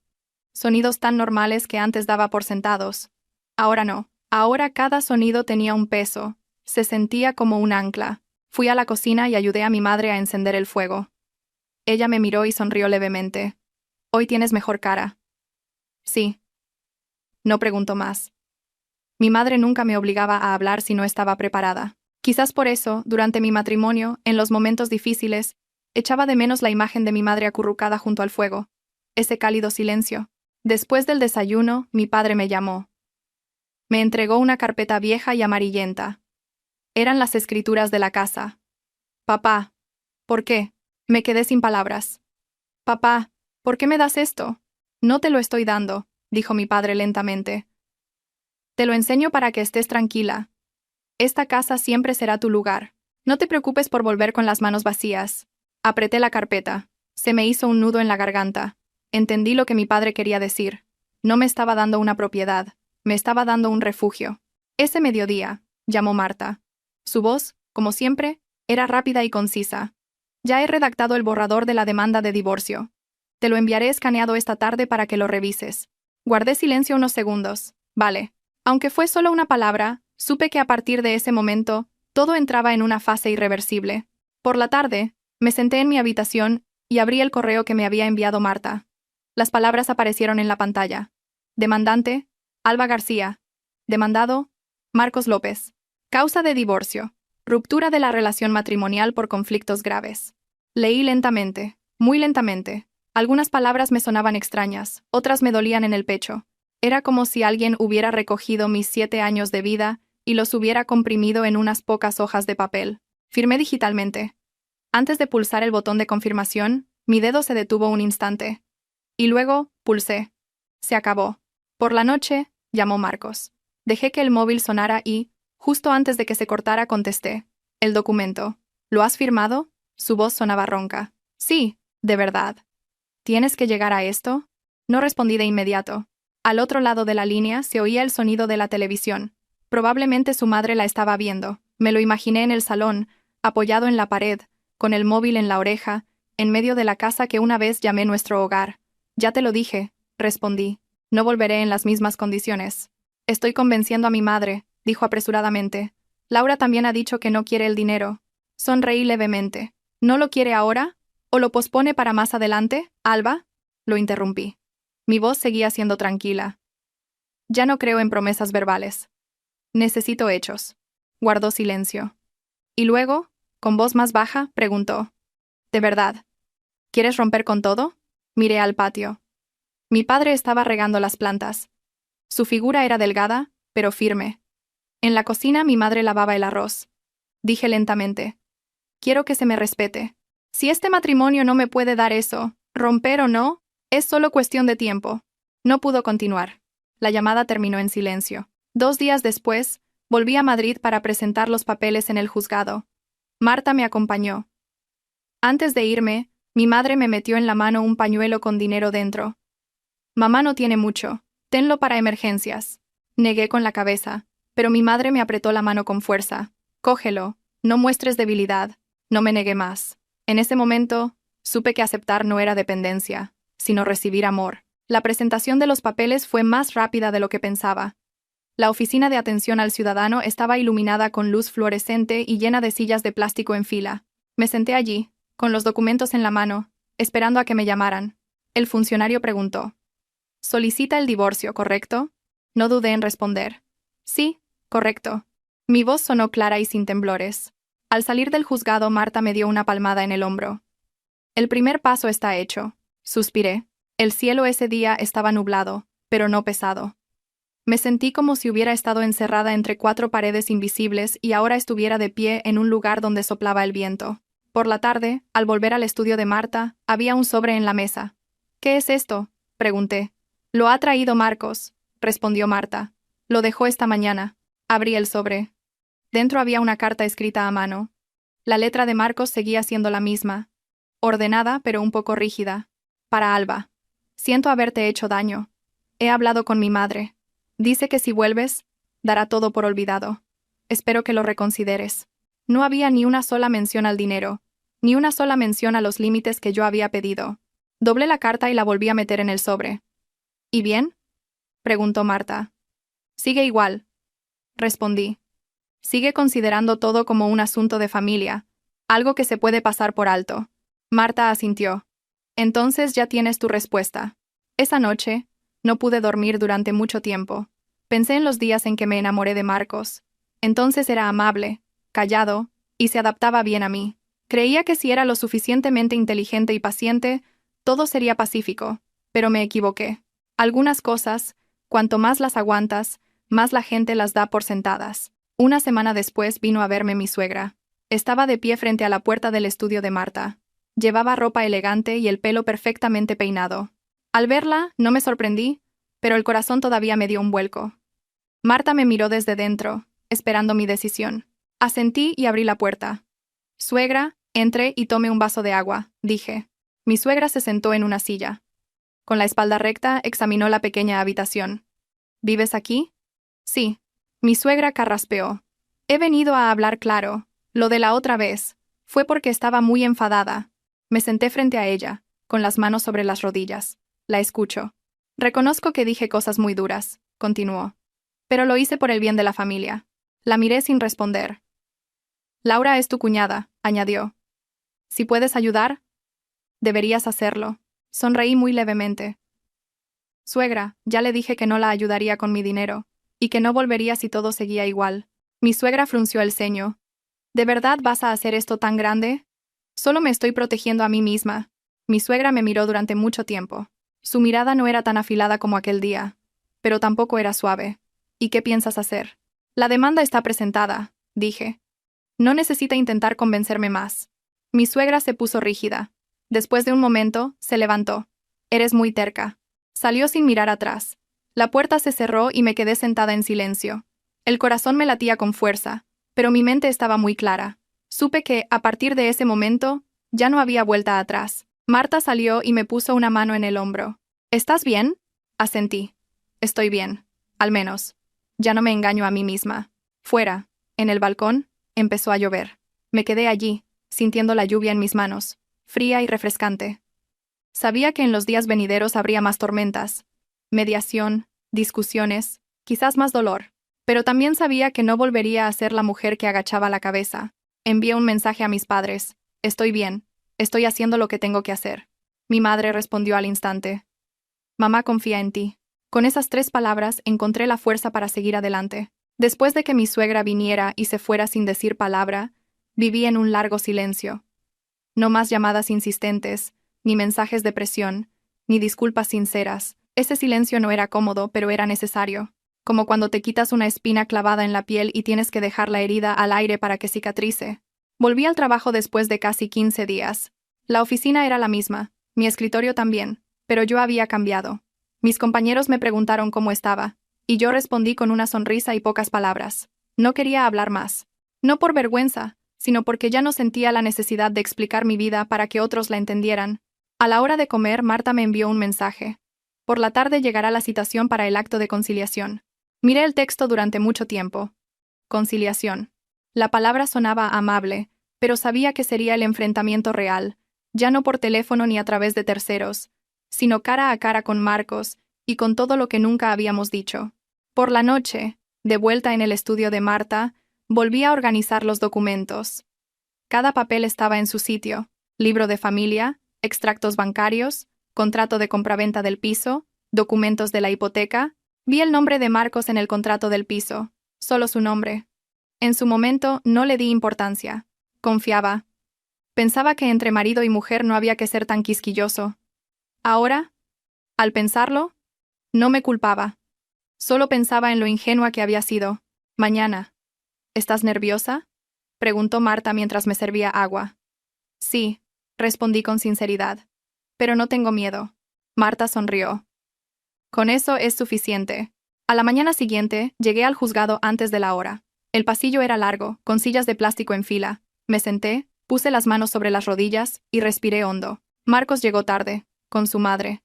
Sonidos tan normales que antes daba por sentados. Ahora no. Ahora cada sonido tenía un peso. Se sentía como un ancla. Fui a la cocina y ayudé a mi madre a encender el fuego. Ella me miró y sonrió levemente. «Hoy tienes mejor cara». «Sí». No preguntó más. Mi madre nunca me obligaba a hablar si no estaba preparada. Quizás por eso, durante mi matrimonio, en los momentos difíciles, echaba de menos la imagen de mi madre acurrucada junto al fuego. Ese cálido silencio. Después del desayuno, mi padre me llamó. Me entregó una carpeta vieja y amarillenta. Eran las escrituras de la casa. «Papá». «¿Por qué?». Me quedé sin palabras. «Papá, ¿por qué me das esto?». «No te lo estoy dando», dijo mi padre lentamente. «Te lo enseño para que estés tranquila. Esta casa siempre será tu lugar. No te preocupes por volver con las manos vacías». Apreté la carpeta. Se me hizo un nudo en la garganta. Entendí lo que mi padre quería decir. No me estaba dando una propiedad, me estaba dando un refugio. «Ese mediodía», llamó Marta. Su voz, como siempre, era rápida y concisa. «Ya he redactado el borrador de la demanda de divorcio. Te lo enviaré escaneado esta tarde para que lo revises». Guardé silencio unos segundos. Vale. Aunque fue solo una palabra, supe que a partir de ese momento, todo entraba en una fase irreversible. Por la tarde, me senté en mi habitación y abrí el correo que me había enviado Marta. Las palabras aparecieron en la pantalla. Demandante, Alba García. Demandado, Marcos López. Causa de divorcio. Ruptura de la relación matrimonial por conflictos graves. Leí lentamente, muy lentamente. Algunas palabras me sonaban extrañas, otras me dolían en el pecho. Era como si alguien hubiera recogido mis 7 años de vida y los hubiera comprimido en unas pocas hojas de papel. Firmé digitalmente. Antes de pulsar el botón de confirmación, mi dedo se detuvo un instante. Y luego, pulsé. Se acabó. Por la noche, llamó Marcos. Dejé que el móvil sonara y, justo antes de que se cortara, contesté. El documento. ¿Lo has firmado? Su voz sonaba ronca. Sí, de verdad. ¿Tienes que llegar a esto? No respondí de inmediato. Al otro lado de la línea se oía el sonido de la televisión. Probablemente su madre la estaba viendo. Me lo imaginé en el salón, apoyado en la pared, con el móvil en la oreja, en medio de la casa que una vez llamé nuestro hogar. Ya te lo dije, respondí. No volveré en las mismas condiciones. Estoy convenciendo a mi madre, dijo apresuradamente. Laura también ha dicho que no quiere el dinero. Sonreí levemente. ¿No lo quiere ahora? ¿O lo pospone para más adelante, Alba? Lo interrumpí. Mi voz seguía siendo tranquila. Ya no creo en promesas verbales. Necesito hechos. Guardó silencio. Y luego, con voz más baja, preguntó. ¿De verdad? ¿Quieres romper con todo? Miré al patio. Mi padre estaba regando las plantas. Su figura era delgada, pero firme. En la cocina mi madre lavaba el arroz. Dije lentamente. Quiero que se me respete. Si este matrimonio no me puede dar eso, romper o no, es solo cuestión de tiempo. No pudo continuar. La llamada terminó en silencio. 2 días después, volví a Madrid para presentar los papeles en el juzgado. Marta me acompañó. Antes de irme, mi madre me metió en la mano un pañuelo con dinero dentro. Mamá no tiene mucho. Tenlo para emergencias. Negué con la cabeza, pero mi madre me apretó la mano con fuerza. Cógelo. No muestres debilidad. No me negué más. En ese momento, supe que aceptar no era dependencia, sino recibir amor. La presentación de los papeles fue más rápida de lo que pensaba. La oficina de atención al ciudadano estaba iluminada con luz fluorescente y llena de sillas de plástico en fila. Me senté allí, con los documentos en la mano, esperando a que me llamaran. El funcionario preguntó. «Solicita el divorcio, ¿correcto?» No dudé en responder. «Sí, correcto». Mi voz sonó clara y sin temblores. Al salir del juzgado, Marta me dio una palmada en el hombro. «El primer paso está hecho», suspiré. El cielo ese día estaba nublado, pero no pesado. Me sentí como si hubiera estado encerrada entre 4 paredes invisibles y ahora estuviera de pie en un lugar donde soplaba el viento. Por la tarde, al volver al estudio de Marta, había un sobre en la mesa. «¿Qué es esto?», pregunté. «Lo ha traído Marcos», respondió Marta. «Lo dejó esta mañana». Abrí el sobre. Dentro había una carta escrita a mano. La letra de Marcos seguía siendo la misma. Ordenada, pero un poco rígida. Para Alba. «Siento haberte hecho daño. He hablado con mi madre. Dice que si vuelves, dará todo por olvidado. Espero que lo reconsideres». No había ni una sola mención al dinero, ni una sola mención a los límites que yo había pedido. Doblé la carta y la volví a meter en el sobre. «¿Y bien?», preguntó Marta. «Sigue igual», respondí. «Sigue considerando todo como un asunto de familia, algo que se puede pasar por alto». Marta asintió. «Entonces ya tienes tu respuesta». Esa noche, no pude dormir durante mucho tiempo. Pensé en los días en que me enamoré de Marcos. Entonces era amable, callado, y se adaptaba bien a mí. Creía que si era lo suficientemente inteligente y paciente, todo sería pacífico, pero me equivoqué. Algunas cosas, cuanto más las aguantas, más la gente las da por sentadas. Una semana después vino a verme mi suegra. Estaba de pie frente a la puerta del estudio de Marta. Llevaba ropa elegante y el pelo perfectamente peinado. Al verla, no me sorprendí, pero el corazón todavía me dio un vuelco. Marta me miró desde dentro, esperando mi decisión. Asentí y abrí la puerta. «Suegra, entre y tome un vaso de agua», dije. Mi suegra se sentó en una silla. Con la espalda recta, examinó la pequeña habitación. «¿Vives aquí?» «Sí». Mi suegra carraspeó. «He venido a hablar claro. Lo de la otra vez. Fue porque estaba muy enfadada». Me senté frente a ella, con las manos sobre las rodillas. La escucho. «Reconozco que dije cosas muy duras», continuó. «Pero lo hice por el bien de la familia». La miré sin responder. «Laura es tu cuñada», añadió. «Si puedes ayudar, deberías hacerlo». Sonreí muy levemente. Suegra, ya le dije que no la ayudaría con mi dinero, y que no volvería si todo seguía igual. Mi suegra frunció el ceño. ¿De verdad vas a hacer esto tan grande? Solo me estoy protegiendo a mí misma. Mi suegra me miró durante mucho tiempo. Su mirada no era tan afilada como aquel día, pero tampoco era suave. ¿Y qué piensas hacer? La demanda está presentada, dije. No necesita intentar convencerme más. Mi suegra se puso rígida. Después de un momento, se levantó. Eres muy terca. Salió sin mirar atrás. La puerta se cerró y me quedé sentada en silencio. El corazón me latía con fuerza, pero mi mente estaba muy clara. Supe que, a partir de ese momento, ya no había vuelta atrás. Marta salió y me puso una mano en el hombro. ¿Estás bien? Asentí. Estoy bien. Al menos. Ya no me engaño a mí misma. Fuera, en el balcón, empezó a llover. Me quedé allí, sintiendo la lluvia en mis manos, fría y refrescante. Sabía que en los días venideros habría más tormentas, mediación, discusiones, quizás más dolor. Pero también sabía que no volvería a ser la mujer que agachaba la cabeza. Envié un mensaje a mis padres. Estoy bien. Estoy haciendo lo que tengo que hacer. Mi madre respondió al instante. Mamá confía en ti. Con esas 3 palabras encontré la fuerza para seguir adelante. Después de que mi suegra viniera y se fuera sin decir palabra, viví en un largo silencio. No más llamadas insistentes, ni mensajes de presión, ni disculpas sinceras. Ese silencio no era cómodo, pero era necesario. Como cuando te quitas una espina clavada en la piel y tienes que dejar la herida al aire para que cicatrice. Volví al trabajo después de casi 15 días. La oficina era la misma, mi escritorio también, pero yo había cambiado. Mis compañeros me preguntaron cómo estaba, y yo respondí con una sonrisa y pocas palabras. No quería hablar más. No por vergüenza, sino porque ya no sentía la necesidad de explicar mi vida para que otros la entendieran. A la hora de comer, Marta me envió un mensaje. Por la tarde llegará la citación para el acto de conciliación. Miré el texto durante mucho tiempo. Conciliación. La palabra sonaba amable, pero sabía que sería el enfrentamiento real, ya no por teléfono ni a través de terceros, sino cara a cara con Marcos y con todo lo que nunca habíamos dicho. Por la noche, de vuelta en el estudio de Marta, volví a organizar los documentos. Cada papel estaba en su sitio: libro de familia, extractos bancarios, contrato de compraventa del piso, documentos de la hipoteca. Vi el nombre de Marcos en el contrato del piso, solo su nombre. En su momento no le di importancia. Confiaba. Pensaba que entre marido y mujer no había que ser tan quisquilloso. Ahora, al pensarlo, no me culpaba. Solo pensaba en lo ingenua que había sido. Mañana. ¿Estás nerviosa?, preguntó Marta mientras me servía agua. Sí, respondí con sinceridad. Pero no tengo miedo. Marta sonrió. Con eso es suficiente. A la mañana siguiente, llegué al juzgado antes de la hora. El pasillo era largo, con sillas de plástico en fila. Me senté, puse las manos sobre las rodillas y respiré hondo. Marcos llegó tarde, con su madre.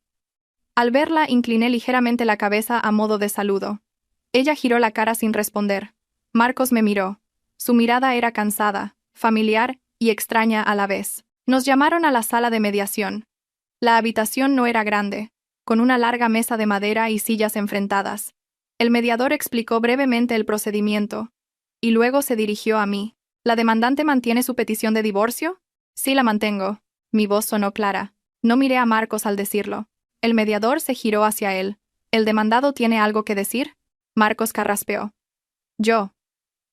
Al verla, incliné ligeramente la cabeza a modo de saludo. Ella giró la cara sin responder. Marcos me miró. Su mirada era cansada, familiar y extraña a la vez. Nos llamaron a la sala de mediación. La habitación no era grande, con una larga mesa de madera y sillas enfrentadas. El mediador explicó brevemente el procedimiento, y luego se dirigió a mí. ¿La demandante mantiene su petición de divorcio? Sí, la mantengo. Mi voz sonó clara. No miré a Marcos al decirlo. El mediador se giró hacia él. ¿El demandado tiene algo que decir? Marcos carraspeó. Yo.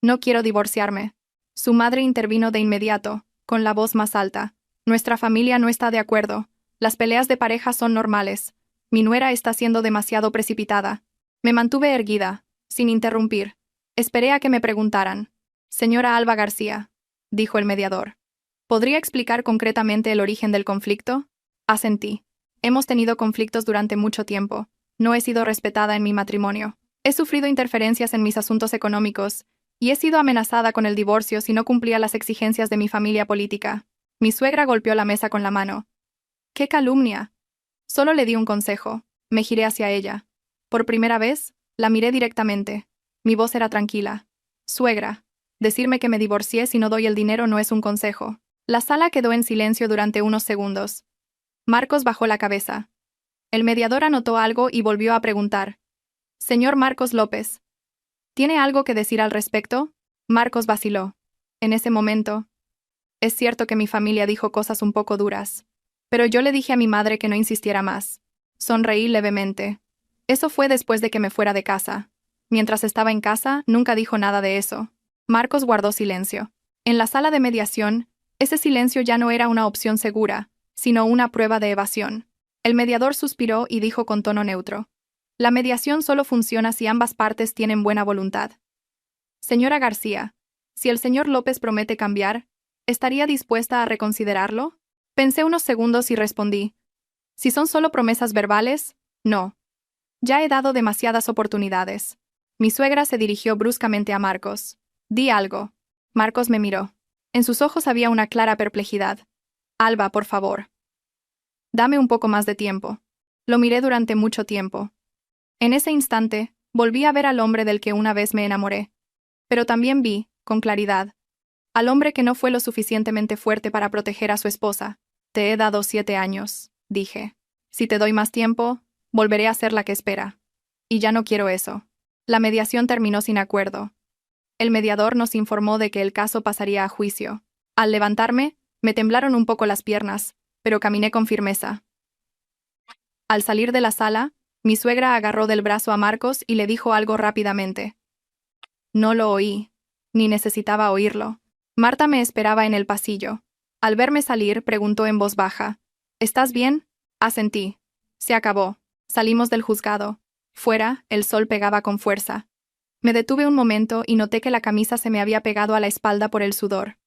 No quiero divorciarme. Su madre intervino de inmediato, con la voz más alta. Nuestra familia no está de acuerdo. Las peleas de pareja son normales. Mi nuera está siendo demasiado precipitada. Me mantuve erguida, sin interrumpir. Esperé a que me preguntaran. Señora Alba García, dijo el mediador. ¿Podría explicar concretamente el origen del conflicto? Asentí. Hemos tenido conflictos durante mucho tiempo. No he sido respetada en mi matrimonio. He sufrido interferencias en mis asuntos económicos, y he sido amenazada con el divorcio si no cumplía las exigencias de mi familia política. Mi suegra golpeó la mesa con la mano. ¡Qué calumnia! Solo le di un consejo. Me giré hacia ella. Por primera vez, la miré directamente. Mi voz era tranquila. Suegra, decirme que me divorcié si no doy el dinero no es un consejo. La sala quedó en silencio durante unos segundos. Marcos bajó la cabeza. El mediador anotó algo y volvió a preguntar. Señor Marcos López, ¿tiene algo que decir al respecto? Marcos vaciló. En ese momento, es cierto que mi familia dijo cosas un poco duras, pero yo le dije a mi madre que no insistiera más. Sonreí levemente. Eso fue después de que me fuera de casa. Mientras estaba en casa, nunca dijo nada de eso. Marcos guardó silencio. En la sala de mediación, ese silencio ya no era una opción segura, sino una prueba de evasión. El mediador suspiró y dijo con tono neutro: la mediación solo funciona si ambas partes tienen buena voluntad. Señora García, si el señor López promete cambiar, ¿estaría dispuesta a reconsiderarlo? Pensé unos segundos y respondí: si son solo promesas verbales, no. Ya he dado demasiadas oportunidades. Mi suegra se dirigió bruscamente a Marcos. Di algo. Marcos me miró. En sus ojos había una clara perplejidad. Alba, por favor. Dame un poco más de tiempo. Lo miré durante mucho tiempo. En ese instante, volví a ver al hombre del que una vez me enamoré. Pero también vi, con claridad, al hombre que no fue lo suficientemente fuerte para proteger a su esposa. Te he dado 7 años, dije. Si te doy más tiempo, volveré a ser la que espera. Y ya no quiero eso. La mediación terminó sin acuerdo. El mediador nos informó de que el caso pasaría a juicio. Al levantarme, me temblaron un poco las piernas, pero caminé con firmeza. Al salir de la sala, mi suegra agarró del brazo a Marcos y le dijo algo rápidamente. No lo oí, ni necesitaba oírlo. Marta me esperaba en el pasillo. Al verme salir, preguntó en voz baja: ¿estás bien? Asentí. Se acabó. Salimos del juzgado. Fuera, el sol pegaba con fuerza. Me detuve un momento y noté que la camisa se me había pegado a la espalda por el sudor.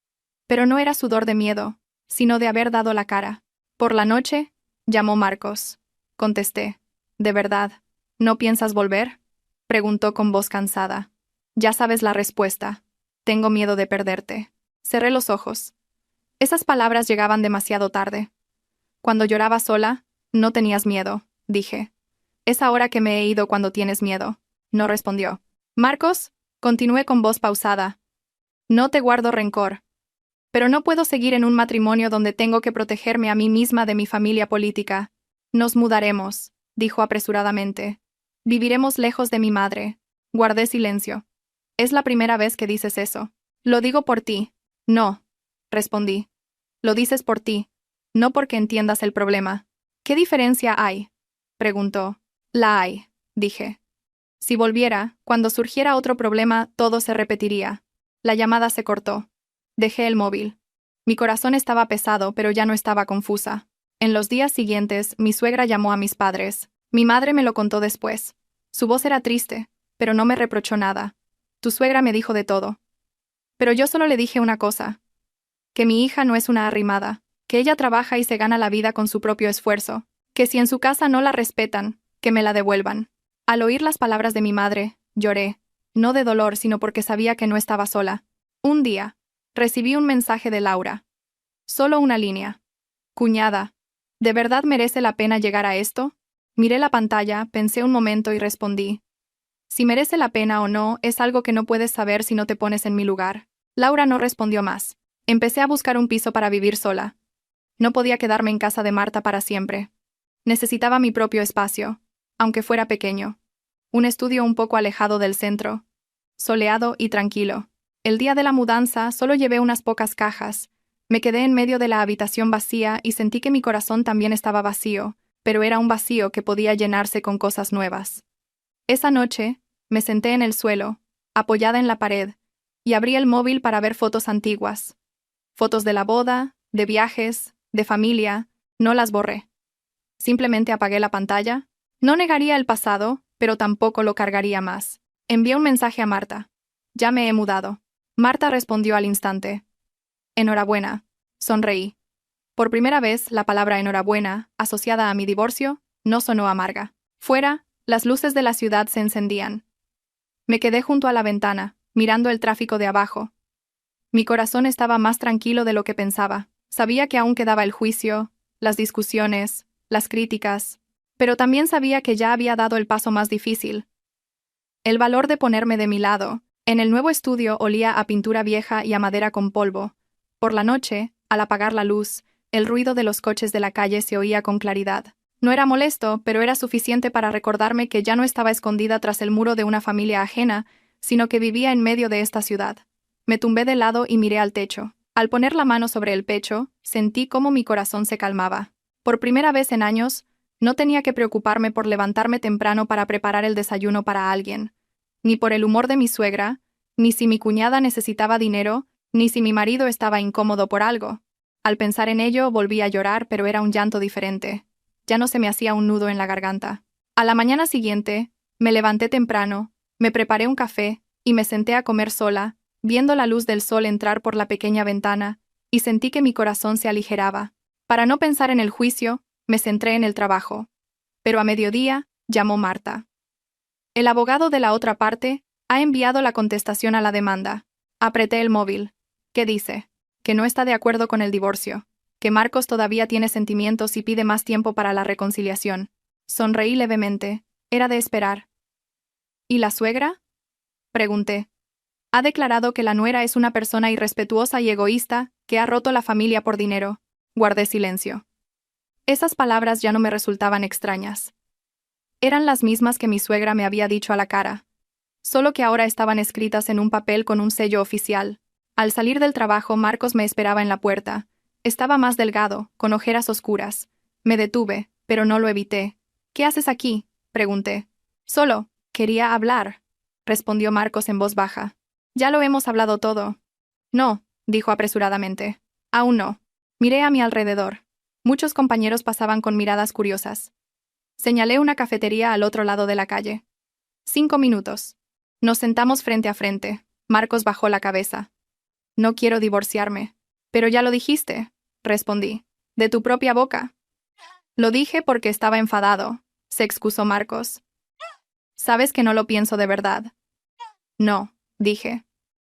Pero no era sudor de miedo, sino de haber dado la cara. Por la noche, llamó Marcos. Contesté. ¿De verdad? ¿No piensas volver? Preguntó con voz cansada. Ya sabes la respuesta. Tengo miedo de perderte. Cerré los ojos. Esas palabras llegaban demasiado tarde. Cuando lloraba sola, no tenías miedo, dije. Es ahora que me he ido cuando tienes miedo. No respondió. Marcos, continué con voz pausada. No te guardo rencor. Pero no puedo seguir en un matrimonio donde tengo que protegerme a mí misma de mi familia política. Nos mudaremos, dijo apresuradamente. Viviremos lejos de mi madre. Guardé silencio. Es la primera vez que dices eso. Lo digo por ti. No, respondí. Lo dices por ti, no porque entiendas el problema. ¿Qué diferencia hay? Preguntó. La hay, dije. Si volviera, cuando surgiera otro problema, todo se repetiría. La llamada se cortó. Dejé el móvil. Mi corazón estaba pesado, pero ya no estaba confusa. En los días siguientes, mi suegra llamó a mis padres. Mi madre me lo contó después. Su voz era triste, pero no me reprochó nada. Tu suegra me dijo de todo. Pero yo solo le dije una cosa. Que mi hija no es una arrimada, que ella trabaja y se gana la vida con su propio esfuerzo, que si en su casa no la respetan, que me la devuelvan. Al oír las palabras de mi madre, lloré, no de dolor sino porque sabía que no estaba sola. Un día, recibí un mensaje de Laura. Solo una línea. Cuñada, ¿de verdad merece la pena llegar a esto? Miré la pantalla, pensé un momento y respondí. Si merece la pena o no es algo que no puedes saber si no te pones en mi lugar. Laura no respondió más. Empecé a buscar un piso para vivir sola. No podía quedarme en casa de Marta para siempre. Necesitaba mi propio espacio, aunque fuera pequeño. Un estudio un poco alejado del centro, soleado y tranquilo. El día de la mudanza solo llevé unas pocas cajas. Me quedé en medio de la habitación vacía y sentí que mi corazón también estaba vacío, pero era un vacío que podía llenarse con cosas nuevas. Esa noche, me senté en el suelo, apoyada en la pared, y abrí el móvil para ver fotos antiguas. Fotos de la boda, de viajes, de familia, no las borré. Simplemente apagué la pantalla. No negaría el pasado, pero tampoco lo cargaría más. Envié un mensaje a Marta. Ya me he mudado. Marta respondió al instante. Enhorabuena. Sonreí. Por primera vez, la palabra enhorabuena, asociada a mi divorcio, no sonó amarga. Fuera, las luces de la ciudad se encendían. Me quedé junto a la ventana, mirando el tráfico de abajo. Mi corazón estaba más tranquilo de lo que pensaba. Sabía que aún quedaba el juicio, las discusiones, las críticas, pero también sabía que ya había dado el paso más difícil. El valor de ponerme de mi lado. En el nuevo estudio olía a pintura vieja y a madera con polvo. Por la noche, al apagar la luz, el ruido de los coches de la calle se oía con claridad. No era molesto, pero era suficiente para recordarme que ya no estaba escondida tras el muro de una familia ajena, sino que vivía en medio de esta ciudad. Me tumbé de lado y miré al techo. Al poner la mano sobre el pecho, sentí cómo mi corazón se calmaba. Por primera vez en años, No tenía que preocuparme por levantarme temprano para preparar el desayuno para alguien, ni por el humor de mi suegra, ni si mi cuñada necesitaba dinero, ni si mi marido estaba incómodo por algo. Al pensar en ello, volví a llorar, pero era un llanto diferente. Ya no se me hacía un nudo en la garganta. A la mañana siguiente, me levanté temprano, me preparé un café, y me senté a comer sola, viendo la luz del sol entrar por la pequeña ventana, y sentí que mi corazón se aligeraba. Para no pensar en el juicio, me centré en el trabajo. Pero a mediodía, llamó Marta. El abogado de la otra parte ha enviado la contestación a la demanda. Apreté el móvil. ¿Qué dice? Que no está de acuerdo con el divorcio, que Marcos todavía tiene sentimientos y pide más tiempo para la reconciliación. Sonreí levemente. Era de esperar. ¿Y la suegra? Pregunté. Ha declarado que la nuera es una persona irrespetuosa y egoísta, que ha roto la familia por dinero. Guardé silencio. Esas palabras ya no me resultaban extrañas. Eran las mismas que mi suegra me había dicho a la cara, solo que ahora estaban escritas en un papel con un sello oficial. Al salir del trabajo, Marcos me esperaba en la puerta. Estaba más delgado, con ojeras oscuras. Me detuve, pero no lo evité. ¿Qué haces aquí?, pregunté. Solo, quería hablar, respondió Marcos en voz baja. Ya lo hemos hablado todo. No, dijo apresuradamente. Aún no. Miré a mi alrededor. Muchos compañeros pasaban con miradas curiosas. Señalé una cafetería al otro lado de la calle. 5 minutos. Nos sentamos frente a frente. Marcos bajó la cabeza. No quiero divorciarme. Pero ya lo dijiste, respondí. De tu propia boca. Lo dije porque estaba enfadado, se excusó Marcos. Sabes que no lo pienso de verdad. No, dije.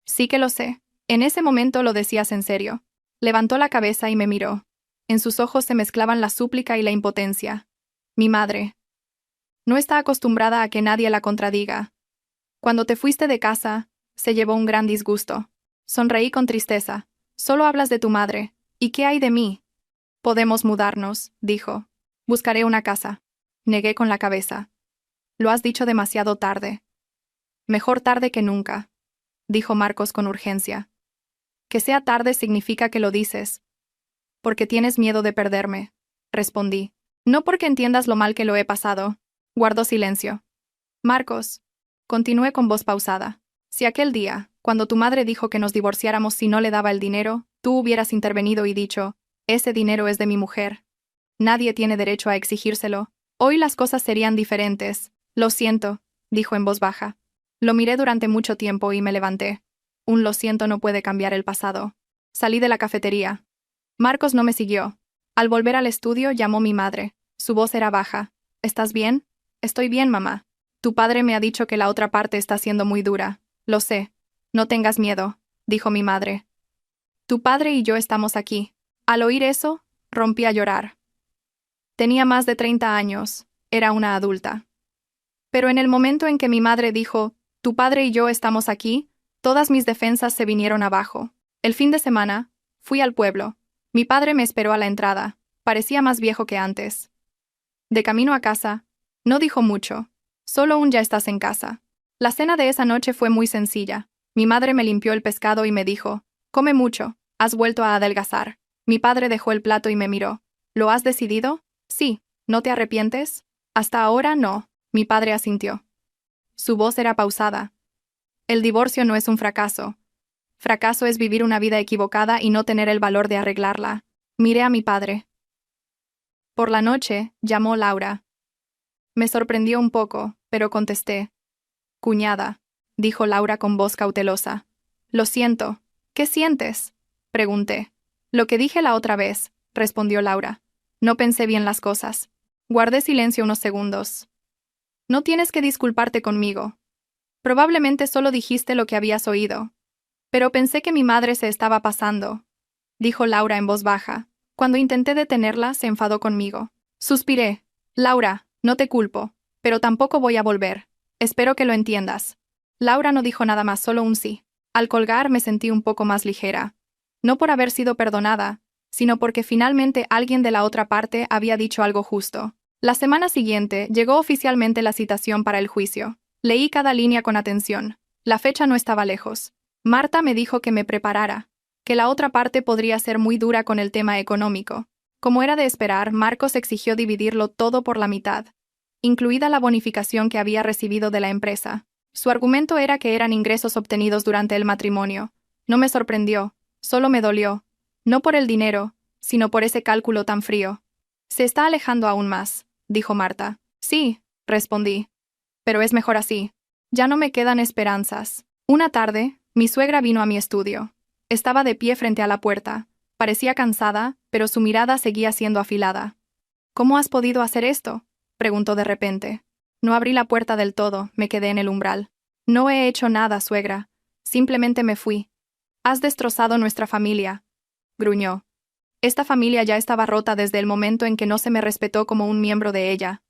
Sí que lo sé. En ese momento lo decías en serio. Levantó la cabeza y me miró. En sus ojos se mezclaban la súplica y la impotencia. Mi madre. No está acostumbrada a que nadie la contradiga. Cuando te fuiste de casa, se llevó un gran disgusto. Sonreí con tristeza. Solo hablas de tu madre. ¿Y qué hay de mí? Podemos mudarnos, dijo. Buscaré una casa. Negué con la cabeza. Lo has dicho demasiado tarde. Mejor tarde que nunca, dijo Marcos con urgencia. Que sea tarde significa que lo dices. Porque tienes miedo de perderme, respondí. No porque entiendas lo mal que lo he pasado. Guardó silencio. Marcos, continué con voz pausada. Si aquel día, cuando tu madre dijo que nos divorciáramos si no le daba el dinero, tú hubieras intervenido y dicho, ese dinero es de mi mujer. Nadie tiene derecho a exigírselo. Hoy las cosas serían diferentes. Lo siento, dijo en voz baja. Lo miré durante mucho tiempo y me levanté. Un lo siento no puede cambiar el pasado. Salí de la cafetería. Marcos no me siguió. Al volver al estudio llamó mi madre. Su voz era baja. ¿Estás bien? Estoy bien, mamá. Tu padre me ha dicho que la otra parte está siendo muy dura. Lo sé. No tengas miedo, dijo mi madre. Tu padre y yo estamos aquí. Al oír eso, rompí a llorar. Tenía más de 30 años. Era una adulta. Pero en el momento en que mi madre dijo, tu padre y yo estamos aquí, todas mis defensas se vinieron abajo. El fin de semana, fui al pueblo. Mi padre me esperó a la entrada. Parecía más viejo que antes. De camino a casa, no dijo mucho. Solo un ya estás en casa. La cena de esa noche fue muy sencilla. Mi madre me limpió el pescado y me dijo, come mucho, has vuelto a adelgazar. Mi padre dejó el plato y me miró. ¿Lo has decidido? Sí. ¿No te arrepientes? Hasta ahora no. Mi padre asintió. Su voz era pausada. El divorcio no es un fracaso. Fracaso es vivir una vida equivocada y no tener el valor de arreglarla. Miré a mi padre. Por la noche, llamó Laura. Me sorprendió un poco, pero contesté. Cuñada, dijo Laura con voz cautelosa. Lo siento. ¿Qué sientes?, pregunté. Lo que dije la otra vez, respondió Laura. No pensé bien las cosas. Guardé silencio unos segundos. No tienes que disculparte conmigo. Probablemente solo dijiste lo que habías oído. Pero pensé que mi madre se estaba pasando, dijo Laura en voz baja. Cuando intenté detenerla, se enfadó conmigo. Suspiré. Laura, no te culpo, pero tampoco voy a volver. Espero que lo entiendas. Laura no dijo nada más, solo un sí. Al colgar me sentí un poco más ligera. No por haber sido perdonada, sino porque finalmente alguien de la otra parte había dicho algo justo. La semana siguiente llegó oficialmente la citación para el juicio. Leí cada línea con atención. La fecha no estaba lejos. Marta me dijo que me preparara, que la otra parte podría ser muy dura con el tema económico. Como era de esperar, Marcos exigió dividirlo todo por la mitad, incluida la bonificación que había recibido de la empresa. Su argumento era que eran ingresos obtenidos durante el matrimonio. No me sorprendió, solo me dolió. No por el dinero, sino por ese cálculo tan frío. Se está alejando aún más, dijo Marta. Sí, respondí. Pero es mejor así. Ya no me quedan esperanzas. Una tarde, mi suegra vino a mi estudio. Estaba de pie frente a la puerta. Parecía cansada, pero su mirada seguía siendo afilada. ¿Cómo has podido hacer esto?, preguntó de repente. No abrí la puerta del todo, me quedé en el umbral. No he hecho nada, suegra. Simplemente me fui. Has destrozado nuestra familia, gruñó. Esta familia ya estaba rota desde el momento en que no se me respetó como un miembro de ella.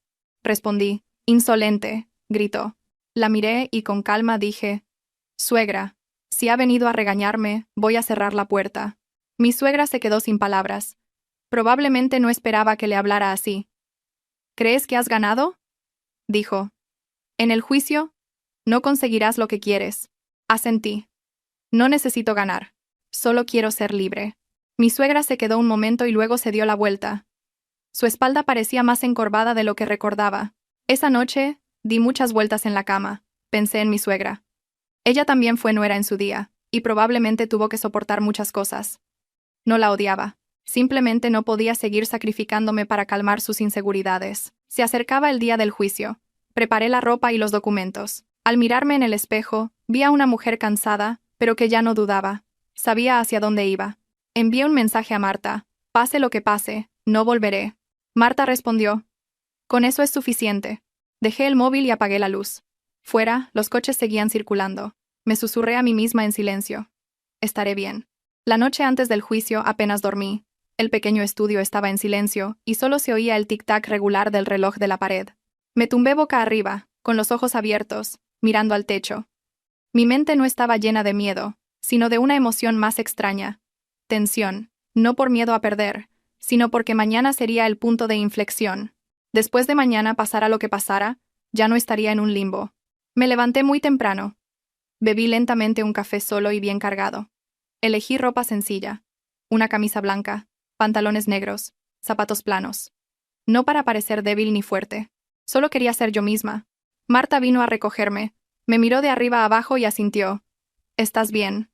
Respondí. Insolente, gritó. La miré y con calma dije: Suegra, si ha venido a regañarme, voy a cerrar la puerta. Mi suegra se quedó sin palabras. Probablemente no esperaba que le hablara así. ¿Crees que has ganado?, dijo. En el juicio, no conseguirás lo que quieres. Asentí. No necesito ganar. Solo quiero ser libre. Mi suegra se quedó un momento y luego se dio la vuelta. Su espalda parecía más encorvada de lo que recordaba. Esa noche, di muchas vueltas en la cama. Pensé en mi suegra. Ella también fue nuera en su día, y probablemente tuvo que soportar muchas cosas. No la odiaba. Simplemente no podía seguir sacrificándome para calmar sus inseguridades. Se acercaba el día del juicio. Preparé la ropa y los documentos. Al mirarme en el espejo, vi a una mujer cansada, pero que ya no dudaba. Sabía hacia dónde iba. Envié un mensaje a Marta. Pase lo que pase, no volveré. Marta respondió. Con eso es suficiente. Dejé el móvil y apagué la luz. Fuera, los coches seguían circulando. Me susurré a mí misma en silencio. Estaré bien. La noche antes del juicio apenas dormí. El pequeño estudio estaba en silencio, y solo se oía el tic-tac regular del reloj de la pared. Me tumbé boca arriba, con los ojos abiertos, mirando al techo. Mi mente no estaba llena de miedo, sino de una emoción más extraña. Tensión, no por miedo a perder, sino porque mañana sería el punto de inflexión. Después de mañana, pasara lo que pasara, ya no estaría en un limbo. Me levanté muy temprano. Bebí lentamente un café solo y bien cargado. Elegí ropa sencilla. Una camisa blanca, pantalones negros, zapatos planos. No para parecer débil ni fuerte. Solo quería ser yo misma. Marta vino a recogerme. Me miró de arriba a abajo y asintió. ¿Estás bien?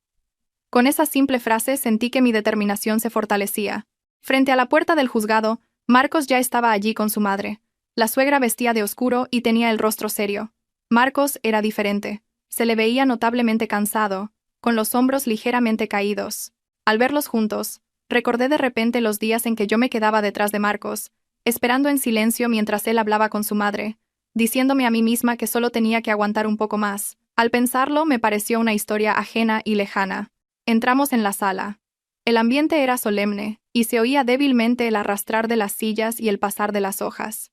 Con esa simple frase sentí que mi determinación se fortalecía. Frente a la puerta del juzgado, Marcos ya estaba allí con su madre. La suegra vestía de oscuro y tenía el rostro serio. Marcos era diferente. Se le veía notablemente cansado, con los hombros ligeramente caídos. Al verlos juntos, recordé de repente los días en que yo me quedaba detrás de Marcos, esperando en silencio mientras él hablaba con su madre, diciéndome a mí misma que solo tenía que aguantar un poco más. Al pensarlo, me pareció una historia ajena y lejana. Entramos en la sala. El ambiente era solemne, y se oía débilmente el arrastrar de las sillas y el pasar de las hojas.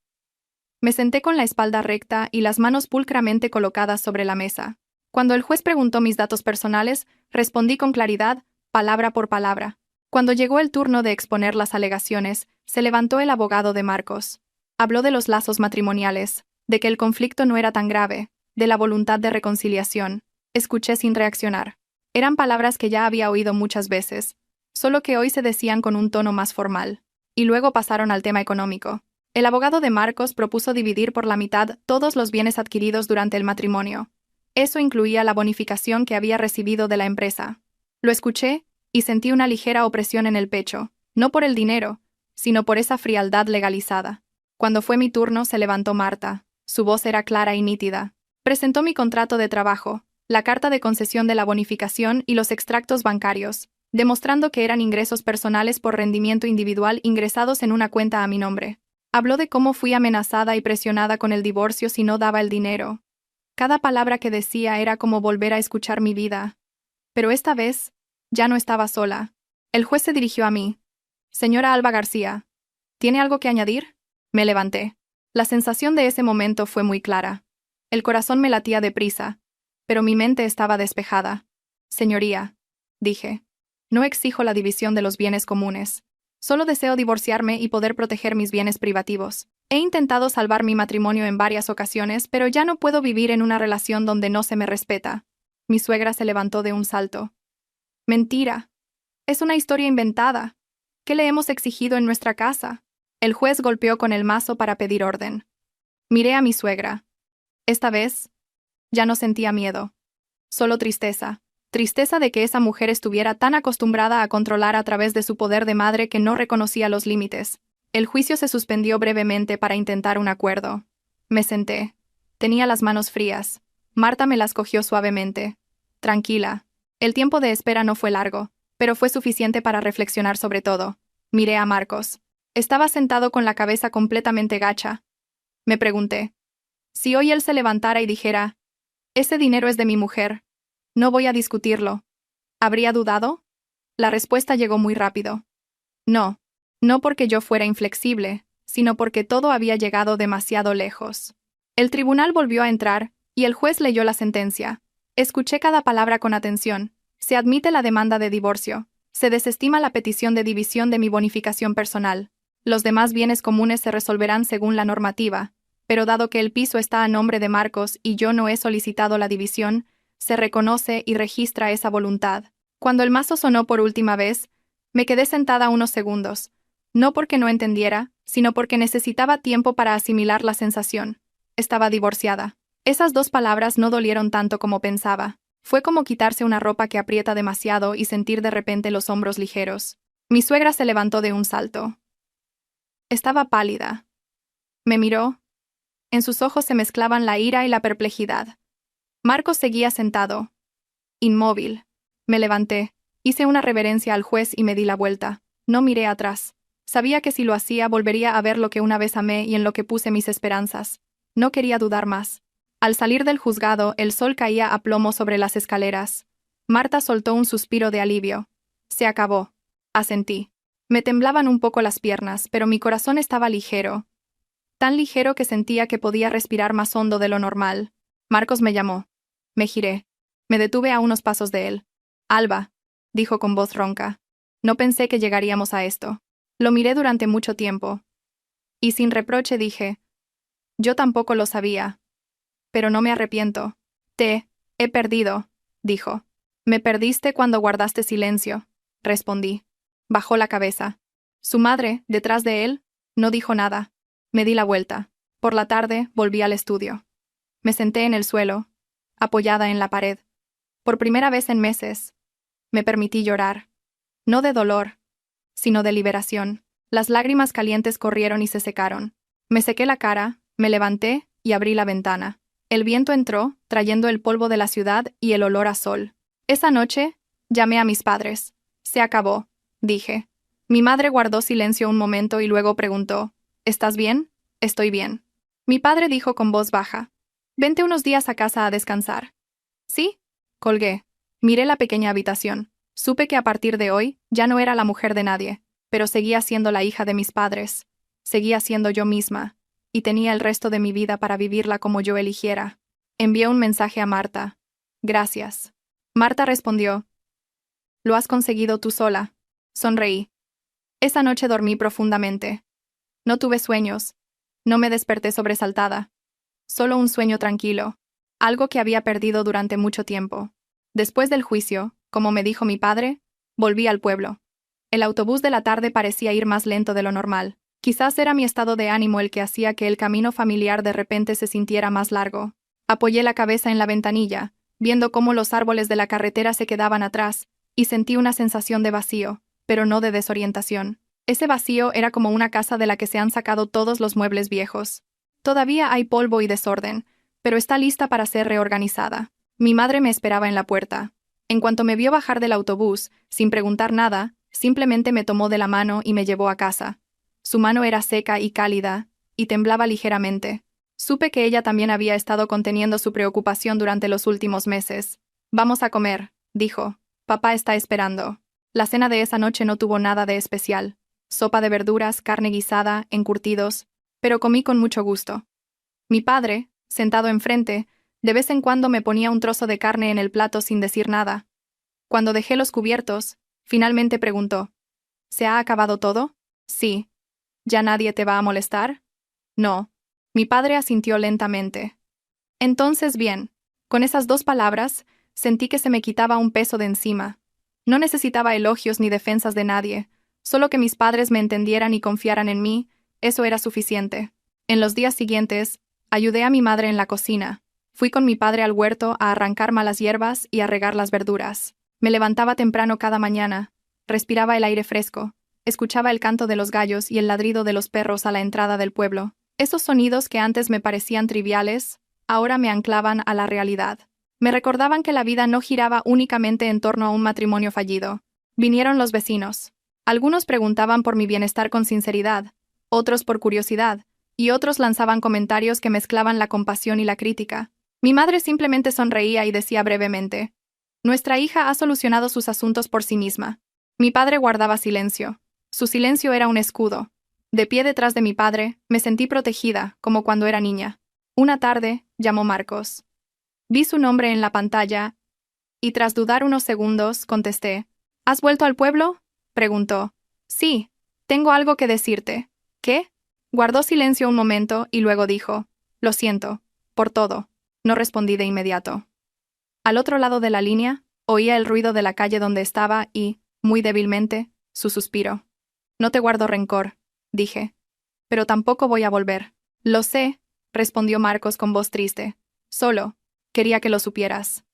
Me senté con la espalda recta y las manos pulcramente colocadas sobre la mesa. Cuando el juez preguntó mis datos personales, respondí con claridad, palabra por palabra. Cuando llegó el turno de exponer las alegaciones, se levantó el abogado de Marcos. Habló de los lazos matrimoniales, de que el conflicto no era tan grave, de la voluntad de reconciliación. Escuché sin reaccionar. Eran palabras que ya había oído muchas veces, solo que hoy se decían con un tono más formal. Y luego pasaron al tema económico. El abogado de Marcos propuso dividir por la mitad todos los bienes adquiridos durante el matrimonio. Eso incluía la bonificación que había recibido de la empresa. Lo escuché, y sentí una ligera opresión en el pecho, no por el dinero, sino por esa frialdad legalizada. Cuando fue mi turno, se levantó Marta. Su voz era clara y nítida. Presentó mi contrato de trabajo, la carta de concesión de la bonificación y los extractos bancarios, demostrando que eran ingresos personales por rendimiento individual ingresados en una cuenta a mi nombre. Habló de cómo fui amenazada y presionada con el divorcio si no daba el dinero. Cada palabra que decía era como volver a escuchar mi vida. Pero esta vez, ya no estaba sola. El juez se dirigió a mí. Señora Alba García, ¿tiene algo que añadir? Me levanté. La sensación de ese momento fue muy clara. El corazón me latía deprisa, pero mi mente estaba despejada. Señoría, dije, no exijo la división de los bienes comunes. Solo deseo divorciarme y poder proteger mis bienes privativos. He intentado salvar mi matrimonio en varias ocasiones, pero ya no puedo vivir en una relación donde no se me respeta. Mi suegra se levantó de un salto. Mentira. Es una historia inventada. ¿Qué le hemos exigido en nuestra casa? El juez golpeó con el mazo para pedir orden. Miré a mi suegra. Esta vez, ya no sentía miedo. Solo tristeza. Tristeza de que esa mujer estuviera tan acostumbrada a controlar a través de su poder de madre que no reconocía los límites. El juicio se suspendió brevemente para intentar un acuerdo. Me senté. Tenía las manos frías. Marta me las cogió suavemente. Tranquila. El tiempo de espera no fue largo, pero fue suficiente para reflexionar sobre todo. Miré a Marcos. Estaba sentado con la cabeza completamente gacha. Me pregunté. Si hoy él se levantara y dijera, «Ese dinero es de mi mujer. No voy a discutirlo». ¿Habría dudado? La respuesta llegó muy rápido. No. No porque yo fuera inflexible, sino porque todo había llegado demasiado lejos. El tribunal volvió a entrar, y el juez leyó la sentencia. Escuché cada palabra con atención. Se admite la demanda de divorcio. Se desestima la petición de división de mi bonificación personal. Los demás bienes comunes se resolverán según la normativa, pero dado que el piso está a nombre de Marcos y yo no he solicitado la división, se reconoce y registra esa voluntad. Cuando el mazo sonó por última vez, me quedé sentada unos segundos, no porque no entendiera, sino porque necesitaba tiempo para asimilar la sensación. Estaba divorciada. Esas dos palabras no dolieron tanto como pensaba. Fue como quitarse una ropa que aprieta demasiado y sentir de repente los hombros ligeros. Mi suegra se levantó de un salto. Estaba pálida. Me miró. En sus ojos se mezclaban la ira y la perplejidad. Marcos seguía sentado. Inmóvil. Me levanté. Hice una reverencia al juez y me di la vuelta. No miré atrás. Sabía que si lo hacía volvería a ver lo que una vez amé y en lo que puse mis esperanzas. No quería dudar más. Al salir del juzgado, el sol caía a plomo sobre las escaleras. Marta soltó un suspiro de alivio. Se acabó. Asentí. Me temblaban un poco las piernas, pero mi corazón estaba ligero. Tan ligero que sentía que podía respirar más hondo de lo normal. Marcos me llamó. Me giré. Me detuve a unos pasos de él. «Alba», dijo con voz ronca. No pensé que llegaríamos a esto. Lo miré durante mucho tiempo. Y sin reproche dije, «Yo tampoco lo sabía. Pero no me arrepiento». «Te he perdido», dijo. «Me perdiste cuando guardaste silencio», respondí. Bajó la cabeza. Su madre, detrás de él, no dijo nada. Me di la vuelta. Por la tarde volví al estudio. Me senté en el suelo, apoyada en la pared. Por primera vez en meses, me permití llorar. No de dolor, sino de liberación. Las lágrimas calientes corrieron y se secaron. Me sequé la cara, me levanté y abrí la ventana. El viento entró, trayendo el polvo de la ciudad y el olor a sol. Esa noche, llamé a mis padres. «Se acabó», dije. Mi madre guardó silencio un momento y luego preguntó, «¿Estás bien?» «Estoy bien». Mi padre dijo con voz baja, «Vente unos días a casa a descansar». «¿Sí?» Colgué. Miré la pequeña habitación. Supe que a partir de hoy ya no era la mujer de nadie, pero seguía siendo la hija de mis padres. Seguía siendo yo misma, y tenía el resto de mi vida para vivirla como yo eligiera. Envié un mensaje a Marta. «Gracias». Marta respondió, «Lo has conseguido tú sola». Sonreí. Esa noche dormí profundamente. No tuve sueños. No me desperté sobresaltada. Solo un sueño tranquilo. Algo que había perdido durante mucho tiempo. Después del juicio, como me dijo mi padre, volví al pueblo. El autobús de la tarde parecía ir más lento de lo normal. Quizás era mi estado de ánimo el que hacía que el camino familiar de repente se sintiera más largo. Apoyé la cabeza en la ventanilla, viendo cómo los árboles de la carretera se quedaban atrás, y sentí una sensación de vacío, pero no de desorientación. Ese vacío era como una casa de la que se han sacado todos los muebles viejos. Todavía hay polvo y desorden, pero está lista para ser reorganizada. Mi madre me esperaba en la puerta. En cuanto me vio bajar del autobús, sin preguntar nada, simplemente me tomó de la mano y me llevó a casa. Su mano era seca y cálida, y temblaba ligeramente. Supe que ella también había estado conteniendo su preocupación durante los últimos meses. «Vamos a comer», dijo. «Papá está esperando». La cena de esa noche no tuvo nada de especial. Sopa de verduras, carne guisada, encurtidos, pero comí con mucho gusto. Mi padre, sentado enfrente, de vez en cuando me ponía un trozo de carne en el plato sin decir nada. Cuando dejé los cubiertos, finalmente preguntó, «¿Se ha acabado todo?» «Sí». «¿Ya nadie te va a molestar?» «No». Mi padre asintió lentamente. Entonces bien, con esas dos palabras, sentí que se me quitaba un peso de encima. No necesitaba elogios ni defensas de nadie, Solo que mis padres me entendieran y confiaran en mí, eso era suficiente. En los días siguientes, ayudé a mi madre en la cocina. Fui con mi padre al huerto a arrancar malas hierbas y a regar las verduras. Me levantaba temprano cada mañana, respiraba el aire fresco, escuchaba el canto de los gallos y el ladrido de los perros a la entrada del pueblo. Esos sonidos que antes me parecían triviales, ahora me anclaban a la realidad. Me recordaban que la vida no giraba únicamente en torno a un matrimonio fallido. Vinieron los vecinos. Algunos preguntaban por mi bienestar con sinceridad, otros por curiosidad, y otros lanzaban comentarios que mezclaban la compasión y la crítica. Mi madre simplemente sonreía y decía brevemente: «Nuestra hija ha solucionado sus asuntos por sí misma». Mi padre guardaba silencio. Su silencio era un escudo. De pie detrás de mi padre, me sentí protegida, como cuando era niña. Una tarde, llamó Marcos. Vi su nombre en la pantalla, y tras dudar unos segundos, contesté. «¿Has vuelto al pueblo?», preguntó. «Sí, tengo algo que decirte». «¿Qué?». Guardó silencio un momento y luego dijo: «Lo siento, por todo». No respondí de inmediato. Al otro lado de la línea, oía el ruido de la calle donde estaba y, muy débilmente, su suspiro. «No te guardo rencor», dije. «Pero tampoco voy a volver». «Lo sé», respondió Marcos con voz triste. «Solo, quería que lo supieras».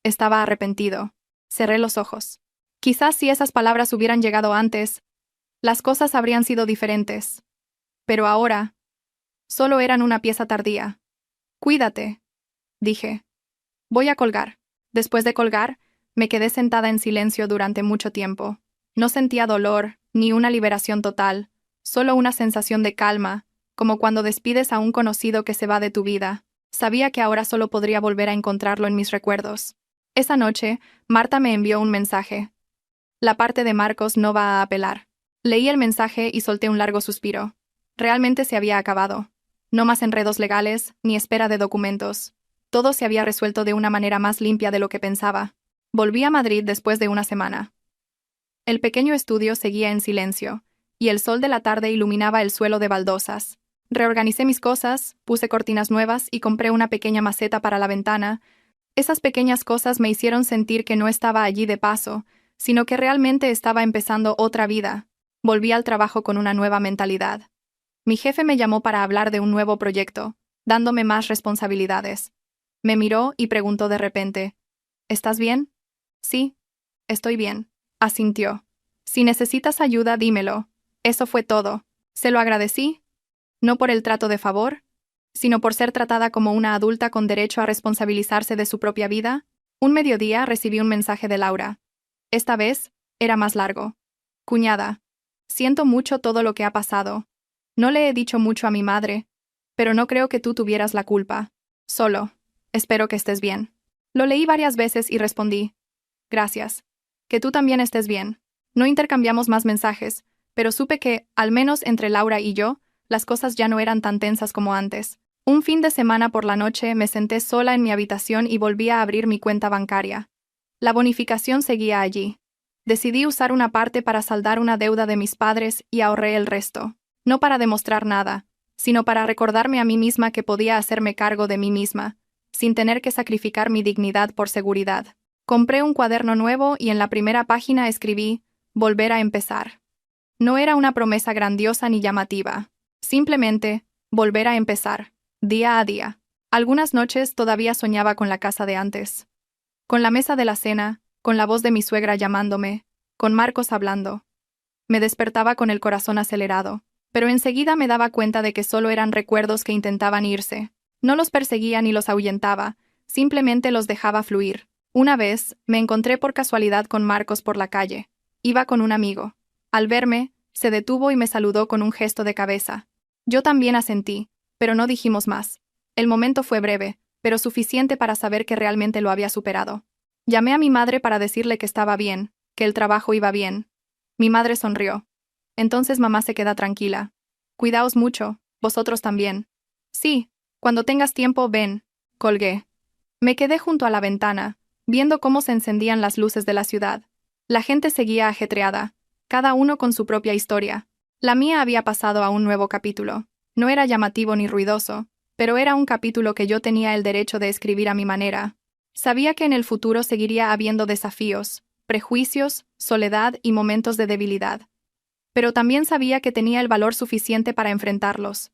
Estaba arrepentido. Cerré los ojos. Quizás si esas palabras hubieran llegado antes, las cosas habrían sido diferentes. Pero ahora, solo eran una pieza tardía. «Cuídate», dije. «Voy a colgar». Después de colgar, me quedé sentada en silencio durante mucho tiempo. No sentía dolor, ni una liberación total, solo una sensación de calma, como cuando despides a un conocido que se va de tu vida. Sabía que ahora solo podría volver a encontrarlo en mis recuerdos. Esa noche, Marta me envió un mensaje. La parte de Marcos no va a apelar. Leí el mensaje y solté un largo suspiro. Realmente se había acabado. No más enredos legales, ni espera de documentos. Todo se había resuelto de una manera más limpia de lo que pensaba. Volví a Madrid después de una semana. El pequeño estudio seguía en silencio, y el sol de la tarde iluminaba el suelo de baldosas. Reorganicé mis cosas, puse cortinas nuevas y compré una pequeña maceta para la ventana. Esas pequeñas cosas me hicieron sentir que no estaba allí de paso, sino que realmente estaba empezando otra vida. Volví al trabajo con una nueva mentalidad. Mi jefe me llamó para hablar de un nuevo proyecto, dándome más responsabilidades. Me miró y preguntó de repente: «¿Estás bien?». «Sí, estoy bien», asintió. «Si necesitas ayuda, dímelo». Eso fue todo. Se lo agradecí, no por el trato de favor, sino por ser tratada como una adulta con derecho a responsabilizarse de su propia vida. Un mediodía recibí un mensaje de Laura. Esta vez, era más largo. «Cuñada, siento mucho todo lo que ha pasado. No le he dicho mucho a mi madre, pero no creo que tú tuvieras la culpa. Solo, espero que estés bien». Lo leí varias veces y respondí: «Gracias. Que tú también estés bien». No intercambiamos más mensajes, pero supe que, al menos entre Laura y yo, las cosas ya no eran tan tensas como antes. Un fin de semana por la noche me senté sola en mi habitación y volví a abrir mi cuenta bancaria. La bonificación seguía allí. Decidí usar una parte para saldar una deuda de mis padres y ahorré el resto. No para demostrar nada, sino para recordarme a mí misma que podía hacerme cargo de mí misma, sin tener que sacrificar mi dignidad por seguridad. Compré un cuaderno nuevo y en la primera página escribí: «Volver a empezar». No era una promesa grandiosa ni llamativa. Simplemente, volver a empezar, día a día. Algunas noches todavía soñaba con la casa de antes. Con la mesa de la cena, con la voz de mi suegra llamándome, con Marcos hablando. Me despertaba con el corazón acelerado, pero enseguida me daba cuenta de que solo eran recuerdos que intentaban irse. No los perseguía ni los ahuyentaba, simplemente los dejaba fluir. Una vez, me encontré por casualidad con Marcos por la calle. Iba con un amigo. Al verme, se detuvo y me saludó con un gesto de cabeza. Yo también asentí, pero no dijimos más. El momento fue breve, pero suficiente para saber que realmente lo había superado. Llamé a mi madre para decirle que estaba bien, que el trabajo iba bien. Mi madre sonrió. «Entonces mamá se queda tranquila. Cuidaos mucho, vosotros también». «Sí, cuando tengas tiempo, ven», colgué. Me quedé junto a la ventana, viendo cómo se encendían las luces de la ciudad. La gente seguía ajetreada, cada uno con su propia historia. La mía había pasado a un nuevo capítulo. No era llamativo ni ruidoso, pero era un capítulo que yo tenía el derecho de escribir a mi manera. Sabía que en el futuro seguiría habiendo desafíos, prejuicios, soledad y momentos de debilidad, pero también sabía que tenía el valor suficiente para enfrentarlos.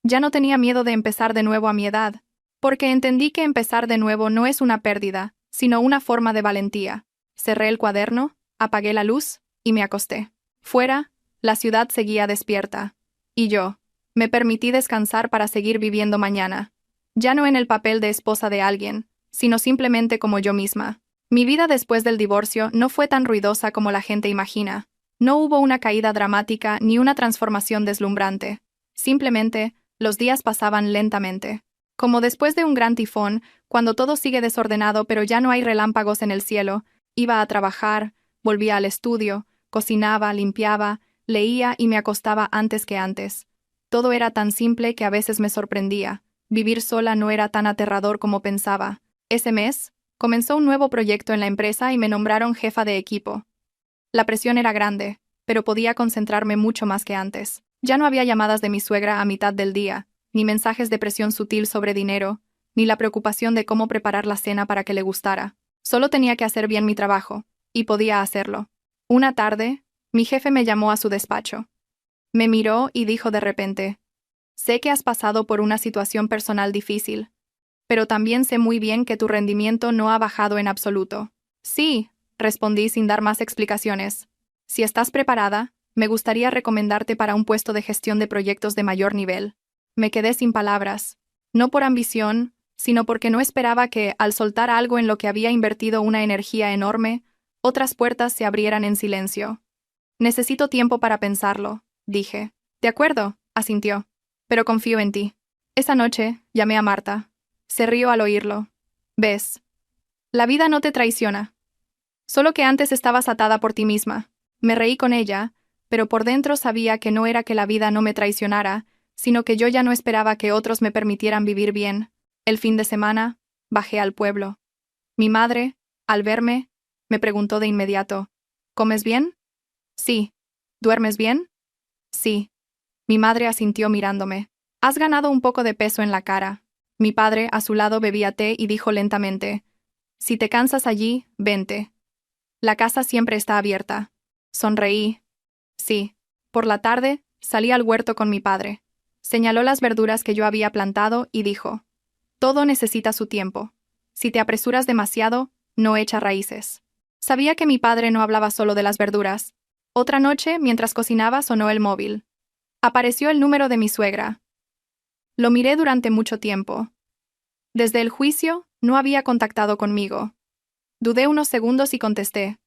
Ya no tenía miedo de empezar de nuevo a mi edad, porque entendí que empezar de nuevo no es una pérdida, sino una forma de valentía. Cerré el cuaderno, apagué la luz y me acosté. Fuera, la ciudad seguía despierta. Y yo, me permití descansar para seguir viviendo mañana. Ya no en el papel de esposa de alguien, sino simplemente como yo misma. Mi vida después del divorcio no fue tan ruidosa como la gente imagina. No hubo una caída dramática ni una transformación deslumbrante. Simplemente, los días pasaban lentamente. Como después de un gran tifón, cuando todo sigue desordenado pero ya no hay relámpagos en el cielo, iba a trabajar, volvía al estudio, cocinaba, limpiaba, leía y me acostaba antes que antes. Todo era tan simple que a veces me sorprendía. Vivir sola no era tan aterrador como pensaba. Ese mes, comenzó un nuevo proyecto en la empresa y me nombraron jefa de equipo. La presión era grande, pero podía concentrarme mucho más que antes. Ya no había llamadas de mi suegra a mitad del día, ni mensajes de presión sutil sobre dinero, ni la preocupación de cómo preparar la cena para que le gustara. Solo tenía que hacer bien mi trabajo, y podía hacerlo. Una tarde, mi jefe me llamó a su despacho. Me miró y dijo de repente: «Sé que has pasado por una situación personal difícil, pero también sé muy bien que tu rendimiento no ha bajado en absoluto». «Sí», respondí sin dar más explicaciones. «Si estás preparada, me gustaría recomendarte para un puesto de gestión de proyectos de mayor nivel». Me quedé sin palabras. No por ambición, sino porque no esperaba que, al soltar algo en lo que había invertido una energía enorme, otras puertas se abrieran en silencio. «Necesito tiempo para pensarlo», dije. «De acuerdo», asintió. «Pero confío en ti». Esa noche, llamé a Marta. Se rió al oírlo. «¿Ves? La vida no te traiciona. Solo que antes estabas atada por ti misma». Me reí con ella, pero por dentro sabía que no era que la vida no me traicionara, sino que yo ya no esperaba que otros me permitieran vivir bien. El fin de semana, bajé al pueblo. Mi madre, al verme, me preguntó de inmediato: «¿Comes bien?» «Sí». «¿Duermes bien?» «Sí». Mi madre asintió mirándome. «Has ganado un poco de peso en la cara». Mi padre, a su lado, bebía té y dijo lentamente: «Si te cansas allí, vente. La casa siempre está abierta». Sonreí. Sí. Por la tarde, salí al huerto con mi padre. Señaló las verduras que yo había plantado y dijo: «Todo necesita su tiempo. Si te apresuras demasiado, no echa raíces». Sabía que mi padre no hablaba solo de las verduras. Otra noche, mientras cocinaba, sonó el móvil. Apareció el número de mi suegra. Lo miré durante mucho tiempo. Desde el juicio, no había contactado conmigo. Dudé unos segundos y contesté: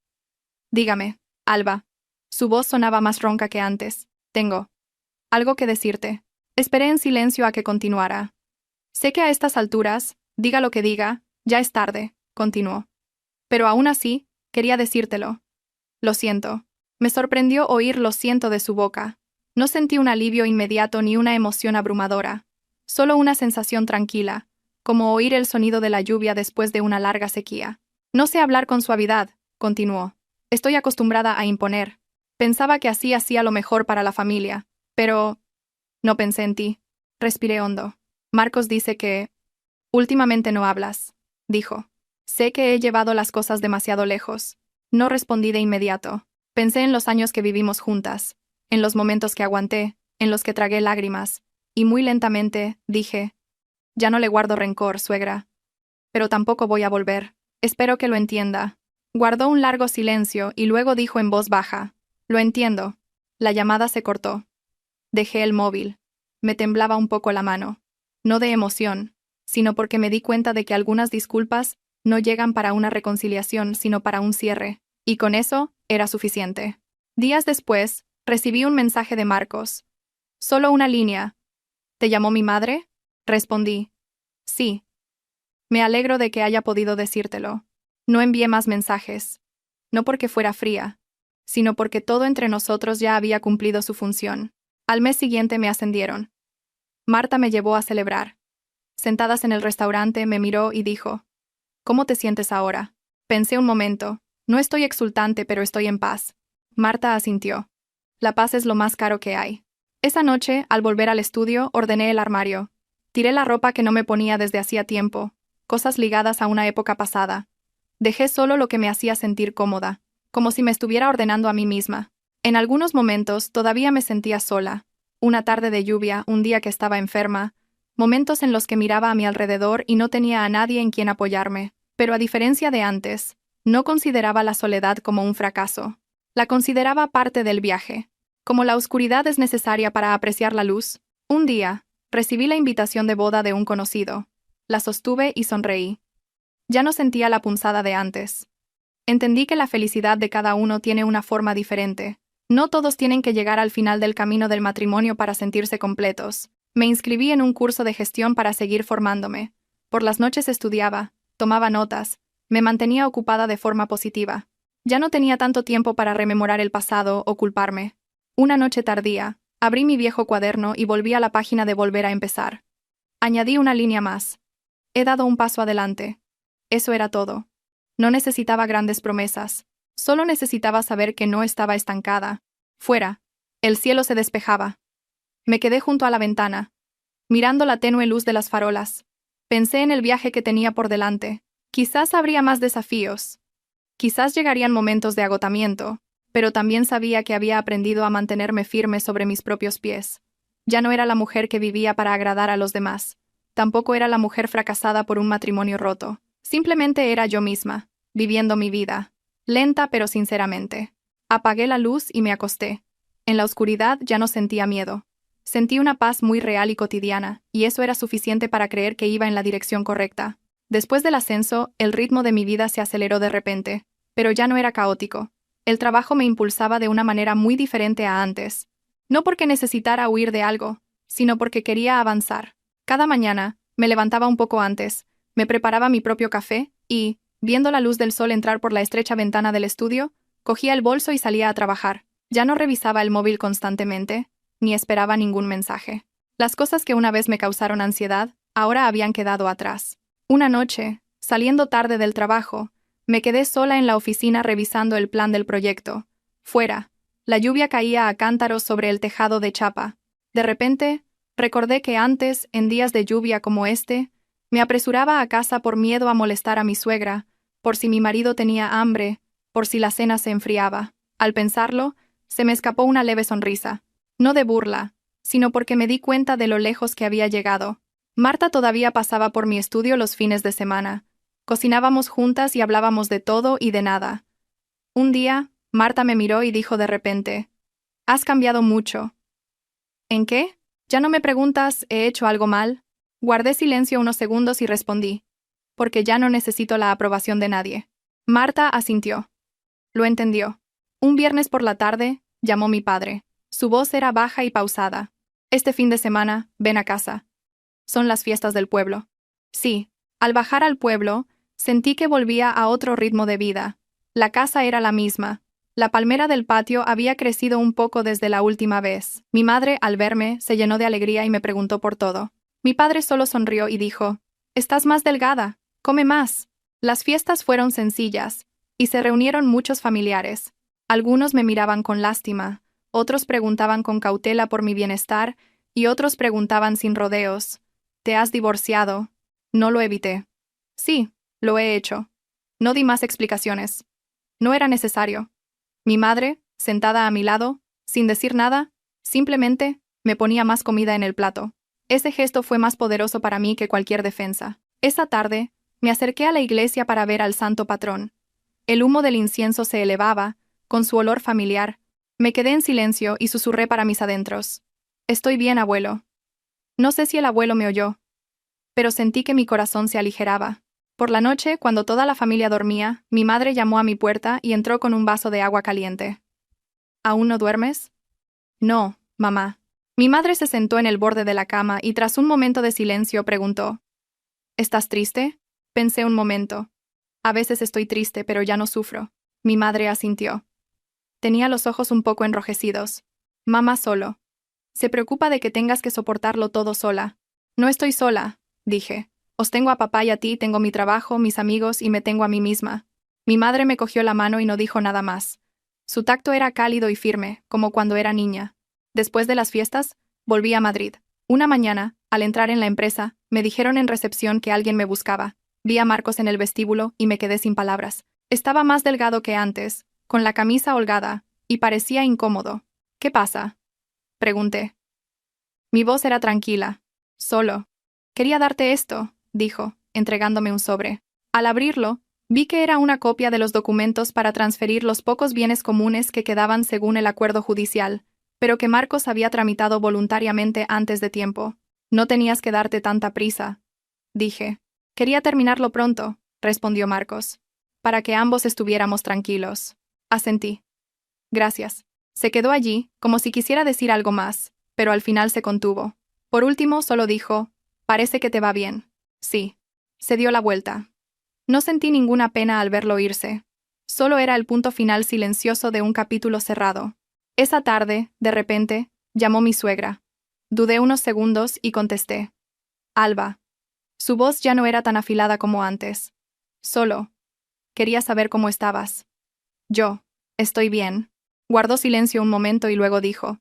«Dígame, Alba». Su voz sonaba más ronca que antes. «Tengo algo que decirte». Esperé en silencio a que continuara. «Sé que a estas alturas, diga lo que diga, ya es tarde», continuó. «Pero aún así, quería decírtelo. Lo siento». Me sorprendió oír «lo siento» de su boca. No sentí un alivio inmediato ni una emoción abrumadora. Solo una sensación tranquila, como oír el sonido de la lluvia después de una larga sequía. «No sé hablar con suavidad», continuó. «Estoy acostumbrada a imponer. Pensaba que así hacía lo mejor para la familia. Pero no pensé en ti». Respiré hondo. «Marcos dice que últimamente no hablas», dijo. «Sé que he llevado las cosas demasiado lejos». No respondí de inmediato. Pensé en los años que vivimos juntas, en los momentos que aguanté, en los que tragué lágrimas, y muy lentamente dije: «Ya no le guardo rencor, suegra. Pero tampoco voy a volver. Espero que lo entienda». Guardó un largo silencio y luego dijo en voz baja: «Lo entiendo». La llamada se cortó. Dejé el móvil. Me temblaba un poco la mano. No de emoción, sino porque me di cuenta de que algunas disculpas no llegan para una reconciliación, sino para un cierre, y con eso era suficiente. Días después, recibí un mensaje de Marcos. Solo una línea. «¿Te llamó mi madre?» Respondí: «Sí». «Me alegro de que haya podido decírtelo». No envié más mensajes. No porque fuera fría, sino porque todo entre nosotros ya había cumplido su función. Al mes siguiente me ascendieron. Marta me llevó a celebrar. Sentadas en el restaurante, me miró y dijo: «¿Cómo te sientes ahora?» Pensé un momento. «No estoy exultante, pero estoy en paz». Marta asintió. «La paz es lo más caro que hay». Esa noche, al volver al estudio, ordené el armario. Tiré la ropa que no me ponía desde hacía tiempo, cosas ligadas a una época pasada. Dejé solo lo que me hacía sentir cómoda, como si me estuviera ordenando a mí misma. En algunos momentos todavía me sentía sola. Una tarde de lluvia, un día que estaba enferma, momentos en los que miraba a mi alrededor y no tenía a nadie en quien apoyarme. Pero a diferencia de antes, no consideraba la soledad como un fracaso. La consideraba parte del viaje. Como la oscuridad es necesaria para apreciar la luz, un día, recibí la invitación de boda de un conocido. La sostuve y sonreí. Ya no sentía la punzada de antes. Entendí que la felicidad de cada uno tiene una forma diferente. No todos tienen que llegar al final del camino del matrimonio para sentirse completos. Me inscribí en un curso de gestión para seguir formándome. Por las noches estudiaba, tomaba notas, me mantenía ocupada de forma positiva. Ya no tenía tanto tiempo para rememorar el pasado o culparme. Una noche tardía, abrí mi viejo cuaderno y volví a la página de volver a empezar. Añadí una línea más. He dado un paso adelante. Eso era todo. No necesitaba grandes promesas. Solo necesitaba saber que no estaba estancada. Fuera, el cielo se despejaba. Me quedé junto a la ventana, mirando la tenue luz de las farolas. Pensé en el viaje que tenía por delante. Quizás habría más desafíos. Quizás llegarían momentos de agotamiento, pero también sabía que había aprendido a mantenerme firme sobre mis propios pies. Ya no era la mujer que vivía para agradar a los demás. Tampoco era la mujer fracasada por un matrimonio roto. Simplemente era yo misma, viviendo mi vida, lenta pero sinceramente. Apagué la luz y me acosté. En la oscuridad ya no sentía miedo. Sentí una paz muy real y cotidiana, y eso era suficiente para creer que iba en la dirección correcta. Después del ascenso, el ritmo de mi vida se aceleró de repente, pero ya no era caótico. El trabajo me impulsaba de una manera muy diferente a antes. No porque necesitara huir de algo, sino porque quería avanzar. Cada mañana, me levantaba un poco antes, me preparaba mi propio café y, viendo la luz del sol entrar por la estrecha ventana del estudio, cogía el bolso y salía a trabajar. Ya no revisaba el móvil constantemente, ni esperaba ningún mensaje. Las cosas que una vez me causaron ansiedad, ahora habían quedado atrás. Una noche, saliendo tarde del trabajo, me quedé sola en la oficina revisando el plan del proyecto. Fuera, la lluvia caía a cántaros sobre el tejado de chapa. De repente, recordé que antes, en días de lluvia como este, me apresuraba a casa por miedo a molestar a mi suegra, por si mi marido tenía hambre, por si la cena se enfriaba. Al pensarlo, se me escapó una leve sonrisa. No de burla, sino porque me di cuenta de lo lejos que había llegado. Marta todavía pasaba por mi estudio los fines de semana. Cocinábamos juntas y hablábamos de todo y de nada. Un día, Marta me miró y dijo de repente: «Has cambiado mucho». «¿En qué? ¿Ya no me preguntas, he hecho algo mal?» Guardé silencio unos segundos y respondí: «Porque ya no necesito la aprobación de nadie». Marta asintió. Lo entendió. Un viernes por la tarde, llamó mi padre. Su voz era baja y pausada. «Este fin de semana, ven a casa. Son las fiestas del pueblo». Sí, al bajar al pueblo, sentí que volvía a otro ritmo de vida. La casa era la misma. La palmera del patio había crecido un poco desde la última vez. Mi madre, al verme, se llenó de alegría y me preguntó por todo. Mi padre solo sonrió y dijo: «Estás más delgada, come más». Las fiestas fueron sencillas, y se reunieron muchos familiares. Algunos me miraban con lástima, otros preguntaban con cautela por mi bienestar, y otros preguntaban sin rodeos: «¿Te has divorciado?» No lo evité. Sí, lo he hecho. No di más explicaciones. No era necesario. Mi madre, sentada a mi lado, sin decir nada, simplemente, me ponía más comida en el plato. Ese gesto fue más poderoso para mí que cualquier defensa. Esa tarde, me acerqué a la iglesia para ver al santo patrón. El humo del incienso se elevaba, con su olor familiar. Me quedé en silencio y susurré para mis adentros: «Estoy bien, abuelo». No sé si el abuelo me oyó, pero sentí que mi corazón se aligeraba. Por la noche, cuando toda la familia dormía, mi madre llamó a mi puerta y entró con un vaso de agua caliente. «¿Aún no duermes?» «No, mamá». Mi madre se sentó en el borde de la cama y tras un momento de silencio preguntó: «¿Estás triste?» Pensé un momento. «A veces estoy triste, pero ya no sufro». Mi madre asintió. Tenía los ojos un poco enrojecidos. «Mamá solo. Se preocupa de que tengas que soportarlo todo sola». «No estoy sola», dije. «Os tengo a papá y a ti, tengo mi trabajo, mis amigos y me tengo a mí misma». Mi madre me cogió la mano y no dijo nada más. Su tacto era cálido y firme, como cuando era niña. Después de las fiestas, volví a Madrid. Una mañana, al entrar en la empresa, me dijeron en recepción que alguien me buscaba. Vi a Marcos en el vestíbulo y me quedé sin palabras. Estaba más delgado que antes, con la camisa holgada, y parecía incómodo. ¿Qué pasa? Pregunté. Mi voz era tranquila. Solo. Quería darte esto, dijo, entregándome un sobre. Al abrirlo, vi que era una copia de los documentos para transferir los pocos bienes comunes que quedaban según el acuerdo judicial, pero que Marcos había tramitado voluntariamente antes de tiempo. No tenías que darte tanta prisa, dije. Quería terminarlo pronto, respondió Marcos, para que ambos estuviéramos tranquilos. Asentí. Gracias. Se quedó allí, como si quisiera decir algo más, pero al final se contuvo. Por último, solo dijo, parece que te va bien. Sí. Se dio la vuelta. No sentí ninguna pena al verlo irse. Solo era el punto final silencioso de un capítulo cerrado. Esa tarde, de repente, llamó mi suegra. Dudé unos segundos y contesté. Alba. Su voz ya no era tan afilada como antes. Solo. Quería saber cómo estabas. Yo. Estoy bien. Guardó silencio un momento y luego dijo.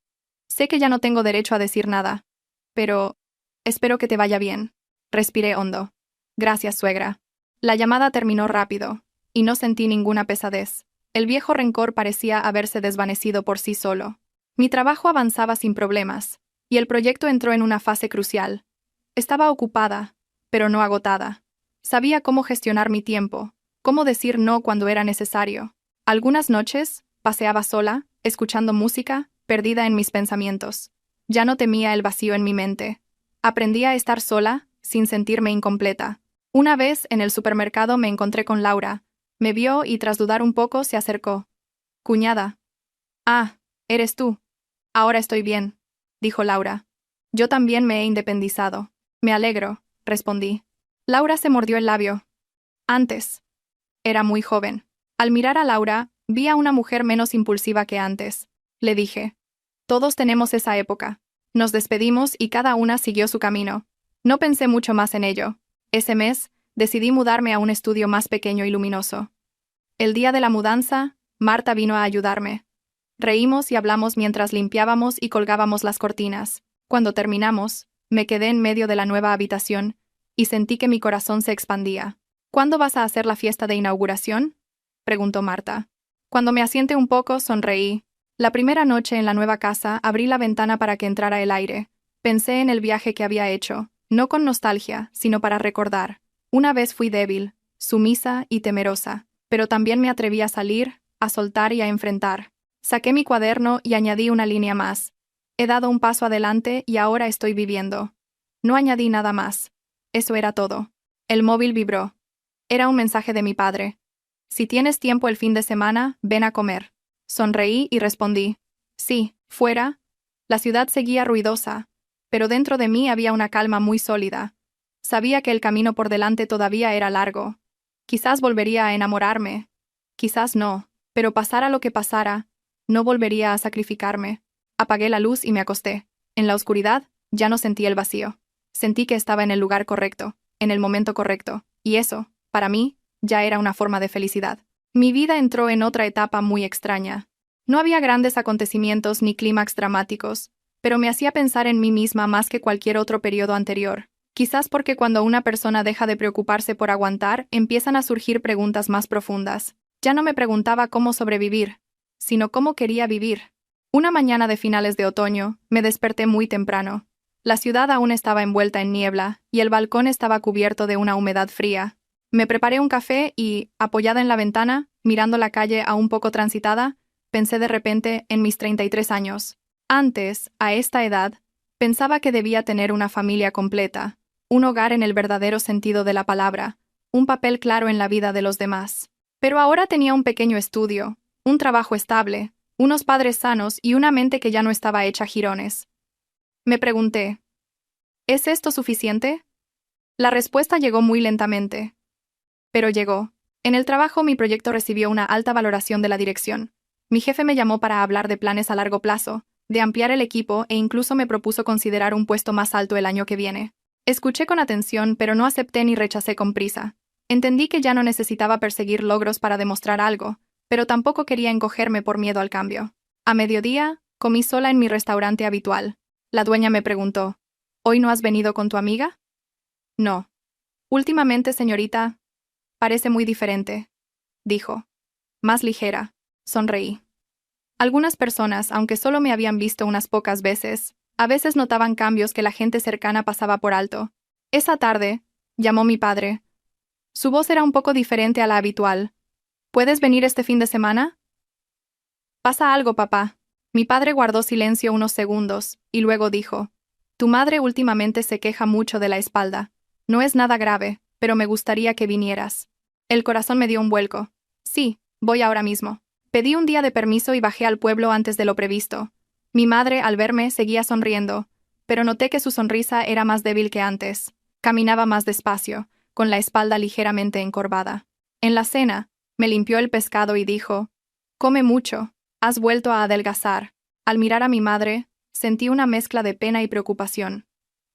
Sé que ya no tengo derecho a decir nada. Pero... espero que te vaya bien. Respiré hondo. Gracias, suegra. La llamada terminó rápido, y no sentí ninguna pesadez. El viejo rencor parecía haberse desvanecido por sí solo. Mi trabajo avanzaba sin problemas, y el proyecto entró en una fase crucial. Estaba ocupada, pero no agotada. Sabía cómo gestionar mi tiempo, cómo decir no cuando era necesario. Algunas noches, paseaba sola, escuchando música, perdida en mis pensamientos. Ya no temía el vacío en mi mente. Aprendí a estar sola, sin sentirme incompleta. Una vez, en el supermercado me encontré con Laura. Me vio y tras dudar un poco se acercó. Cuñada. Ah, eres tú. Ahora estoy bien, dijo Laura. Yo también me he independizado. Me alegro, respondí. Laura se mordió el labio. Antes. Era muy joven. Al mirar a Laura, vi a una mujer menos impulsiva que antes. Le dije. Todos tenemos esa época. Nos despedimos y cada una siguió su camino. No pensé mucho más en ello. Ese mes, decidí mudarme a un estudio más pequeño y luminoso. El día de la mudanza, Marta vino a ayudarme. Reímos y hablamos mientras limpiábamos y colgábamos las cortinas. Cuando terminamos, me quedé en medio de la nueva habitación y sentí que mi corazón se expandía. ¿Cuándo vas a hacer la fiesta de inauguración? Preguntó Marta. Cuando me asiente un poco, sonreí. La primera noche en la nueva casa abrí la ventana para que entrara el aire. Pensé en el viaje que había hecho, no con nostalgia, sino para recordar. Una vez fui débil, sumisa y temerosa, pero también me atreví a salir, a soltar y a enfrentar. Saqué mi cuaderno y añadí una línea más. He dado un paso adelante y ahora estoy viviendo. No añadí nada más. Eso era todo. El móvil vibró. Era un mensaje de mi padre. Si tienes tiempo el fin de semana, ven a comer. Sonreí y respondí. Sí, fuera. La ciudad seguía ruidosa, pero dentro de mí había una calma muy sólida. Sabía que el camino por delante todavía era largo. Quizás volvería a enamorarme. Quizás no, pero pasara lo que pasara, no volvería a sacrificarme. Apagué la luz y me acosté. En la oscuridad, ya no sentí el vacío. Sentí que estaba en el lugar correcto, en el momento correcto, y eso, para mí, ya era una forma de felicidad. Mi vida entró en otra etapa muy extraña. No había grandes acontecimientos ni clímax dramáticos, pero me hacía pensar en mí misma más que cualquier otro periodo anterior. Quizás porque cuando una persona deja de preocuparse por aguantar, empiezan a surgir preguntas más profundas. Ya no me preguntaba cómo sobrevivir, sino cómo quería vivir. Una mañana de finales de otoño, me desperté muy temprano. La ciudad aún estaba envuelta en niebla, y el balcón estaba cubierto de una humedad fría. Me preparé un café y, apoyada en la ventana, mirando la calle aún poco transitada, pensé de repente en mis 33 años. Antes, a esta edad, pensaba que debía tener una familia completa, un hogar en el verdadero sentido de la palabra, un papel claro en la vida de los demás. Pero ahora tenía un pequeño estudio, un trabajo estable, unos padres sanos y una mente que ya no estaba hecha jirones. Me pregunté, ¿es esto suficiente? La respuesta llegó muy lentamente. Pero llegó. En el trabajo mi proyecto recibió una alta valoración de la dirección. Mi jefe me llamó para hablar de planes a largo plazo, de ampliar el equipo e incluso me propuso considerar un puesto más alto el año que viene. Escuché con atención, pero no acepté ni rechacé con prisa. Entendí que ya no necesitaba perseguir logros para demostrar algo, pero tampoco quería encogerme por miedo al cambio. A mediodía, comí sola en mi restaurante habitual. La dueña me preguntó, ¿hoy no has venido con tu amiga? No. Últimamente, señorita, parece muy diferente, dijo. Más ligera. Sonreí. Algunas personas, aunque solo me habían visto unas pocas veces, a veces notaban cambios que la gente cercana pasaba por alto. Esa tarde, llamó mi padre. Su voz era un poco diferente a la habitual. ¿Puedes venir este fin de semana? Pasa algo, papá. Mi padre guardó silencio unos segundos, y luego dijo: Tu madre últimamente se queja mucho de la espalda. No es nada grave, pero me gustaría que vinieras. El corazón me dio un vuelco. Sí, voy ahora mismo. Pedí un día de permiso y bajé al pueblo antes de lo previsto. Mi madre, al verme, seguía sonriendo, pero noté que su sonrisa era más débil que antes. Caminaba más despacio, con la espalda ligeramente encorvada. En la cena, me limpió el pescado y dijo: Come mucho, has vuelto a adelgazar. Al mirar a mi madre, sentí una mezcla de pena y preocupación.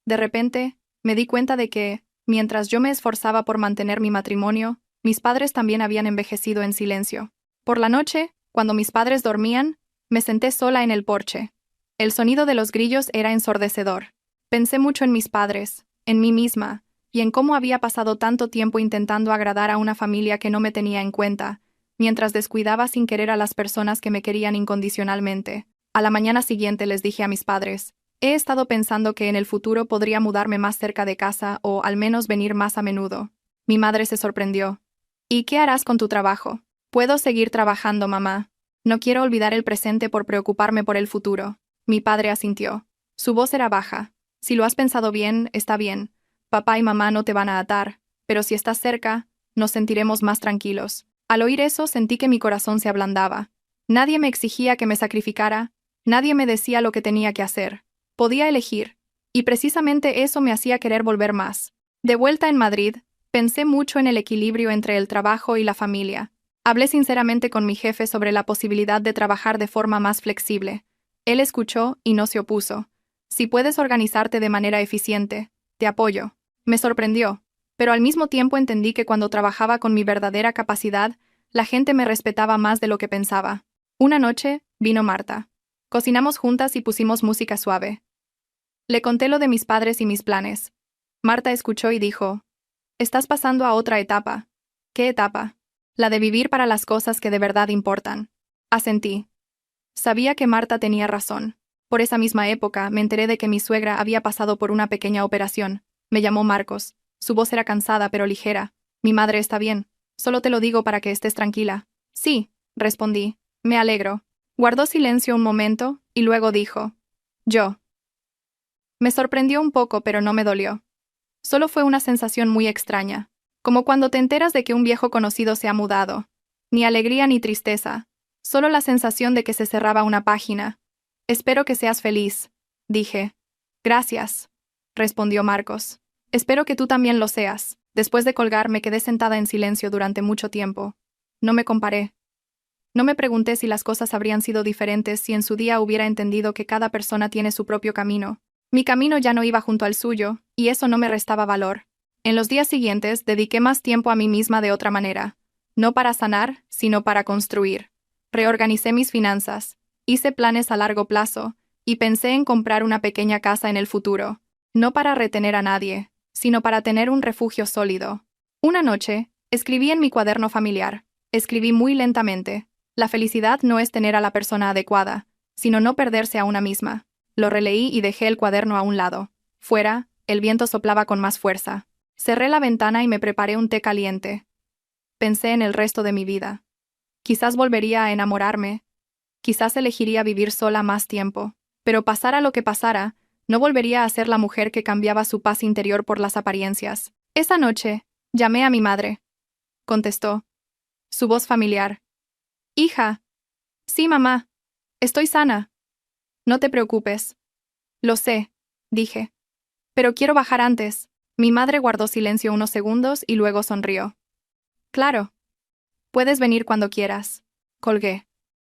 De repente, me di cuenta de que, mientras yo me esforzaba por mantener mi matrimonio, mis padres también habían envejecido en silencio. Por la noche, cuando mis padres dormían, me senté sola en el porche. El sonido de los grillos era ensordecedor. Pensé mucho en mis padres, en mí misma, y en cómo había pasado tanto tiempo intentando agradar a una familia que no me tenía en cuenta, mientras descuidaba sin querer a las personas que me querían incondicionalmente. A la mañana siguiente les dije a mis padres: He estado pensando que en el futuro podría mudarme más cerca de casa o al menos venir más a menudo. Mi madre se sorprendió. ¿Y qué harás con tu trabajo? Puedo seguir trabajando, mamá. No quiero olvidar el presente por preocuparme por el futuro. Mi padre asintió. Su voz era baja. Si lo has pensado bien, está bien. Papá y mamá no te van a atar, pero si estás cerca, nos sentiremos más tranquilos. Al oír eso, sentí que mi corazón se ablandaba. Nadie me exigía que me sacrificara, nadie me decía lo que tenía que hacer. Podía elegir, y precisamente eso me hacía querer volver más. De vuelta en Madrid, pensé mucho en el equilibrio entre el trabajo y la familia. Hablé sinceramente con mi jefe sobre la posibilidad de trabajar de forma más flexible. Él escuchó y no se opuso. Si puedes organizarte de manera eficiente, te apoyo. Me sorprendió, pero al mismo tiempo entendí que cuando trabajaba con mi verdadera capacidad, la gente me respetaba más de lo que pensaba. Una noche, vino Marta. Cocinamos juntas y pusimos música suave. Le conté lo de mis padres y mis planes. Marta escuchó y dijo: Estás pasando a otra etapa. ¿Qué etapa? La de vivir para las cosas que de verdad importan. Asentí. Sabía que Marta tenía razón. Por esa misma época me enteré de que mi suegra había pasado por una pequeña operación. Me llamó Marcos. Su voz era cansada pero ligera. Mi madre está bien. Solo te lo digo para que estés tranquila. Sí, respondí. Me alegro. Guardó silencio un momento, y luego dijo: Yo. Me sorprendió un poco, pero no me dolió. Solo fue una sensación muy extraña, como cuando te enteras de que un viejo conocido se ha mudado. Ni alegría ni tristeza, solo la sensación de que se cerraba una página. Espero que seas feliz, dije. Gracias, respondió Marcos. Espero que tú también lo seas. Después de colgar me quedé sentada en silencio durante mucho tiempo. No me comparé. No me pregunté si las cosas habrían sido diferentes si en su día hubiera entendido que cada persona tiene su propio camino. Mi camino ya no iba junto al suyo, y eso no me restaba valor. En los días siguientes dediqué más tiempo a mí misma de otra manera. No para sanar, sino para construir. Reorganicé mis finanzas, hice planes a largo plazo, y pensé en comprar una pequeña casa en el futuro. No para retener a nadie, sino para tener un refugio sólido. Una noche, escribí en mi cuaderno familiar. Escribí muy lentamente: La felicidad no es tener a la persona adecuada, sino no perderse a una misma. Lo releí y dejé el cuaderno a un lado. Fuera, el viento soplaba con más fuerza. Cerré la ventana y me preparé un té caliente. Pensé en el resto de mi vida. Quizás volvería a enamorarme. Quizás elegiría vivir sola más tiempo. Pero pasara lo que pasara, no volvería a ser la mujer que cambiaba su paz interior por las apariencias. Esa noche, llamé a mi madre. Contestó. Su voz familiar. Hija. Sí, mamá. Estoy sana. No te preocupes. Lo sé, dije. Pero quiero bajar antes. Mi madre guardó silencio unos segundos y luego sonrió. Claro. Puedes venir cuando quieras. Colgué.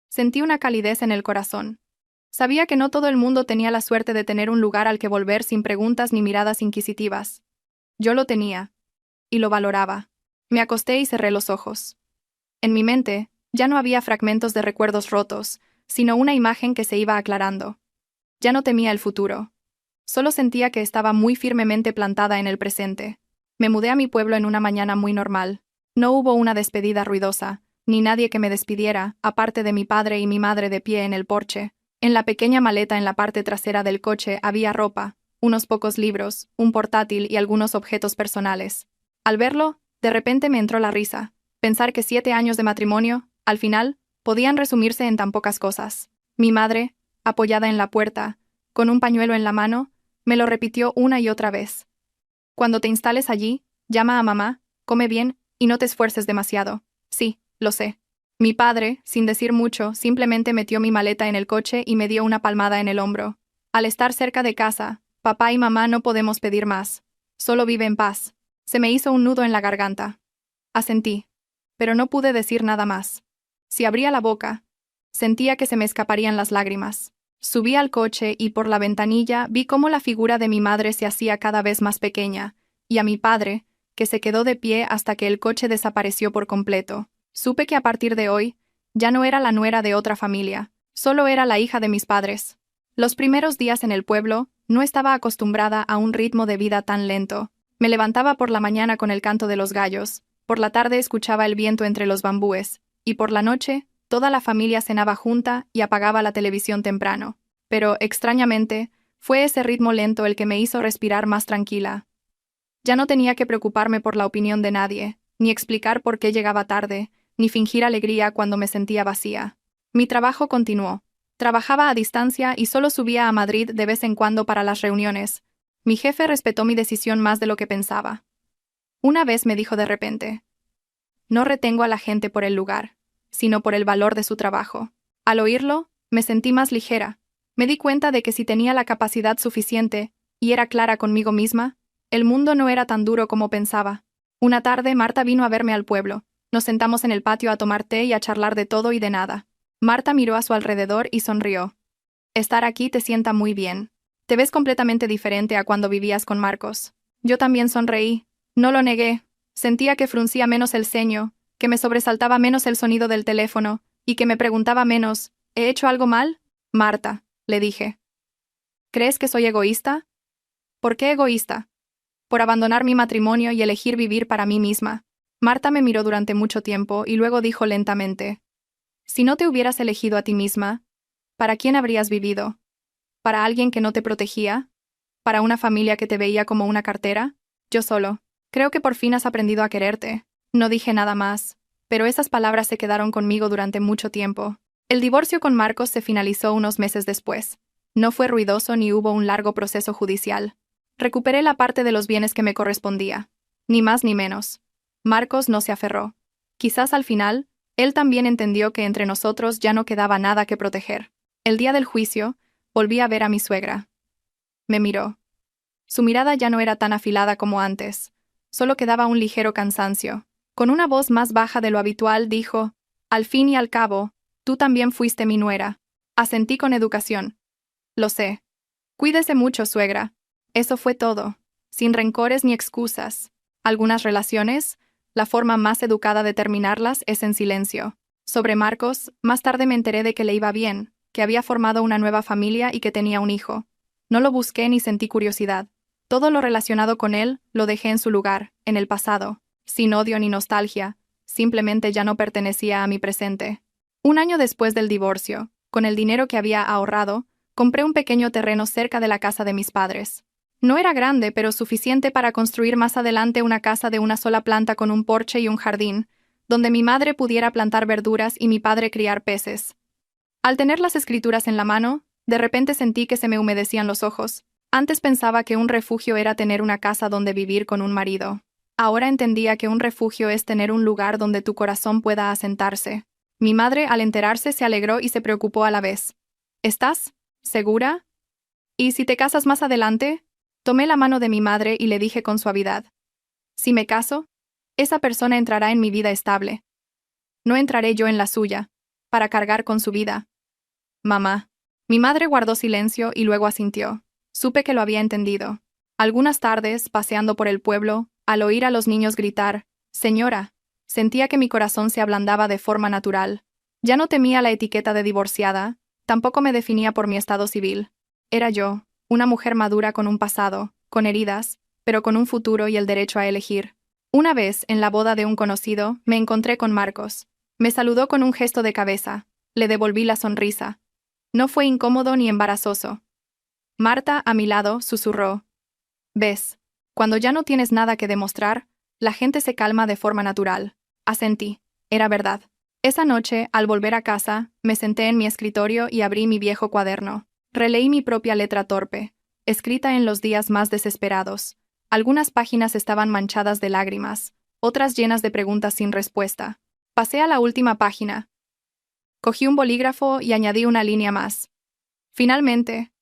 Sentí una calidez en el corazón. Sabía que no todo el mundo tenía la suerte de tener un lugar al que volver sin preguntas ni miradas inquisitivas. Yo lo tenía. Y lo valoraba. Me acosté y cerré los ojos. En mi mente, ya no había fragmentos de recuerdos rotos, sino una imagen que se iba aclarando. Ya no temía el futuro. Solo sentía que estaba muy firmemente plantada en el presente. Me mudé a mi pueblo en una mañana muy normal. No hubo una despedida ruidosa, ni nadie que me despidiera, aparte de mi padre y mi madre de pie en el porche. En la pequeña maleta en la parte trasera del coche había ropa, unos pocos libros, un portátil y algunos objetos personales. Al verlo, de repente me entró la risa. Pensar que 7 años de matrimonio, al final, podían resumirse en tan pocas cosas. Mi madre, apoyada en la puerta, con un pañuelo en la mano, me lo repitió una y otra vez. Cuando te instales allí, llama a mamá, come bien y no te esfuerces demasiado. Sí, lo sé. Mi padre, sin decir mucho, simplemente metió mi maleta en el coche y me dio una palmada en el hombro. Al estar cerca de casa, papá y mamá no podemos pedir más. Solo vive en paz. Se me hizo un nudo en la garganta. Asentí. Pero no pude decir nada más. Si abría la boca, sentía que se me escaparían las lágrimas. Subí al coche y por la ventanilla vi cómo la figura de mi madre se hacía cada vez más pequeña, y a mi padre, que se quedó de pie hasta que el coche desapareció por completo. Supe que a partir de hoy, ya no era la nuera de otra familia, solo era la hija de mis padres. Los primeros días en el pueblo, no estaba acostumbrada a un ritmo de vida tan lento. Me levantaba por la mañana con el canto de los gallos, por la tarde escuchaba el viento entre los bambúes, y por la noche, toda la familia cenaba junta y apagaba la televisión temprano. Pero, extrañamente, fue ese ritmo lento el que me hizo respirar más tranquila. Ya no tenía que preocuparme por la opinión de nadie, ni explicar por qué llegaba tarde, ni fingir alegría cuando me sentía vacía. Mi trabajo continuó. Trabajaba a distancia y solo subía a Madrid de vez en cuando para las reuniones. Mi jefe respetó mi decisión más de lo que pensaba. Una vez me dijo de repente: no retengo a la gente por el lugar, sino por el valor de su trabajo. Al oírlo, me sentí más ligera. Me di cuenta de que si tenía la capacidad suficiente, y era clara conmigo misma, el mundo no era tan duro como pensaba. Una tarde Marta vino a verme al pueblo. Nos sentamos en el patio a tomar té y a charlar de todo y de nada. Marta miró a su alrededor y sonrió. Estar aquí te sienta muy bien. Te ves completamente diferente a cuando vivías con Marcos. Yo también sonreí. No lo negué. Sentía que fruncía menos el ceño, que me sobresaltaba menos el sonido del teléfono, y que me preguntaba menos, ¿he hecho algo mal? Marta, le dije. ¿Crees que soy egoísta? ¿Por qué egoísta? Por abandonar mi matrimonio y elegir vivir para mí misma. Marta me miró durante mucho tiempo y luego dijo lentamente: si no te hubieras elegido a ti misma, ¿para quién habrías vivido? ¿Para alguien que no te protegía? ¿Para una familia que te veía como una cartera? Yo solo. Creo que por fin has aprendido a quererte. No dije nada más, pero esas palabras se quedaron conmigo durante mucho tiempo. El divorcio con Marcos se finalizó unos meses después. No fue ruidoso ni hubo un largo proceso judicial. Recuperé la parte de los bienes que me correspondía. Ni más ni menos. Marcos no se aferró. Quizás al final, él también entendió que entre nosotros ya no quedaba nada que proteger. El día del juicio, volví a ver a mi suegra. Me miró. Su mirada ya no era tan afilada como antes. Solo quedaba un ligero cansancio. Con una voz más baja de lo habitual dijo: al fin y al cabo, tú también fuiste mi nuera. Asentí con educación. Lo sé. Cuídese mucho, suegra. Eso fue todo. Sin rencores ni excusas. Algunas relaciones, la forma más educada de terminarlas es en silencio. Sobre Marcos, más tarde me enteré de que le iba bien, que había formado una nueva familia y que tenía un hijo. No lo busqué ni sentí curiosidad. Todo lo relacionado con él lo dejé en su lugar, en el pasado, sin odio ni nostalgia, simplemente ya no pertenecía a mi presente. Un año después del divorcio, con el dinero que había ahorrado, compré un pequeño terreno cerca de la casa de mis padres. No era grande, pero suficiente para construir más adelante una casa de una sola planta con un porche y un jardín, donde mi madre pudiera plantar verduras y mi padre criar peces. Al tener las escrituras en la mano, de repente sentí que se me humedecían los ojos. Antes pensaba que un refugio era tener una casa donde vivir con un marido. Ahora entendía que un refugio es tener un lugar donde tu corazón pueda asentarse. Mi madre, al enterarse, se alegró y se preocupó a la vez. ¿Estás segura? ¿Y si te casas más adelante? Tomé la mano de mi madre y le dije con suavidad: si me caso, esa persona entrará en mi vida estable. No entraré yo en la suya, para cargar con su vida. Mamá. Mi madre guardó silencio y luego asintió. Supe que lo había entendido. Algunas tardes, paseando por el pueblo, al oír a los niños gritar: «Señora», sentía que mi corazón se ablandaba de forma natural. Ya no temía la etiqueta de divorciada, tampoco me definía por mi estado civil. Era yo, una mujer madura con un pasado, con heridas, pero con un futuro y el derecho a elegir. Una vez, en la boda de un conocido, me encontré con Marcos. Me saludó con un gesto de cabeza. Le devolví la sonrisa. No fue incómodo ni embarazoso. Marta, a mi lado, susurró. ¿Ves? Cuando ya no tienes nada que demostrar, la gente se calma de forma natural. Asentí. Era verdad. Esa noche, al volver a casa, me senté en mi escritorio y abrí mi viejo cuaderno. Releí mi propia letra torpe, escrita en los días más desesperados. Algunas páginas estaban manchadas de lágrimas, otras llenas de preguntas sin respuesta. Pasé a la última página. Cogí un bolígrafo y añadí una línea más. Finalmente,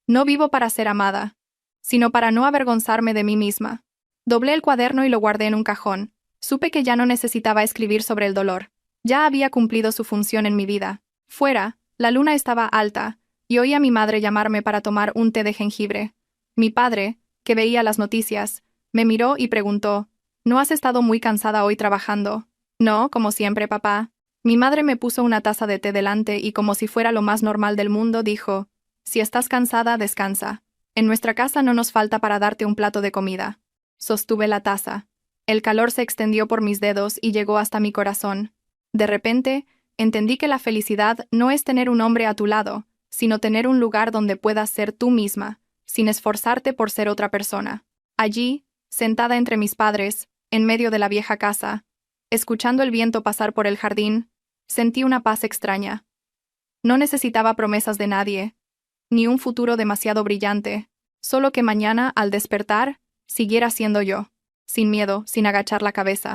no vivo para ser amada, sino para no avergonzarme de mí misma. Doblé el cuaderno y lo guardé en un cajón. Supe que ya no necesitaba escribir sobre el dolor. Ya había cumplido su función en mi vida. Fuera, la luna estaba alta, y oí a mi madre llamarme para tomar un té de jengibre. Mi padre, que veía las noticias, me miró y preguntó, ¿no has estado muy cansada hoy trabajando? No, como siempre, papá. Mi madre me puso una taza de té delante y como si fuera lo más normal del mundo, dijo, si estás cansada, descansa. En nuestra casa no nos falta para darte un plato de comida. Sostuve la taza. El calor se extendió por mis dedos y llegó hasta mi corazón. De repente, entendí que la felicidad no es tener un hombre a tu lado, sino tener un lugar donde puedas ser tú misma, sin esforzarte por ser otra persona. Allí, sentada entre mis padres, en medio de la vieja casa, escuchando el viento pasar por el jardín, sentí una paz extraña. No necesitaba promesas de nadie, ni un futuro demasiado brillante, solo que mañana, al despertar, siguiera siendo yo, sin miedo, sin agachar la cabeza.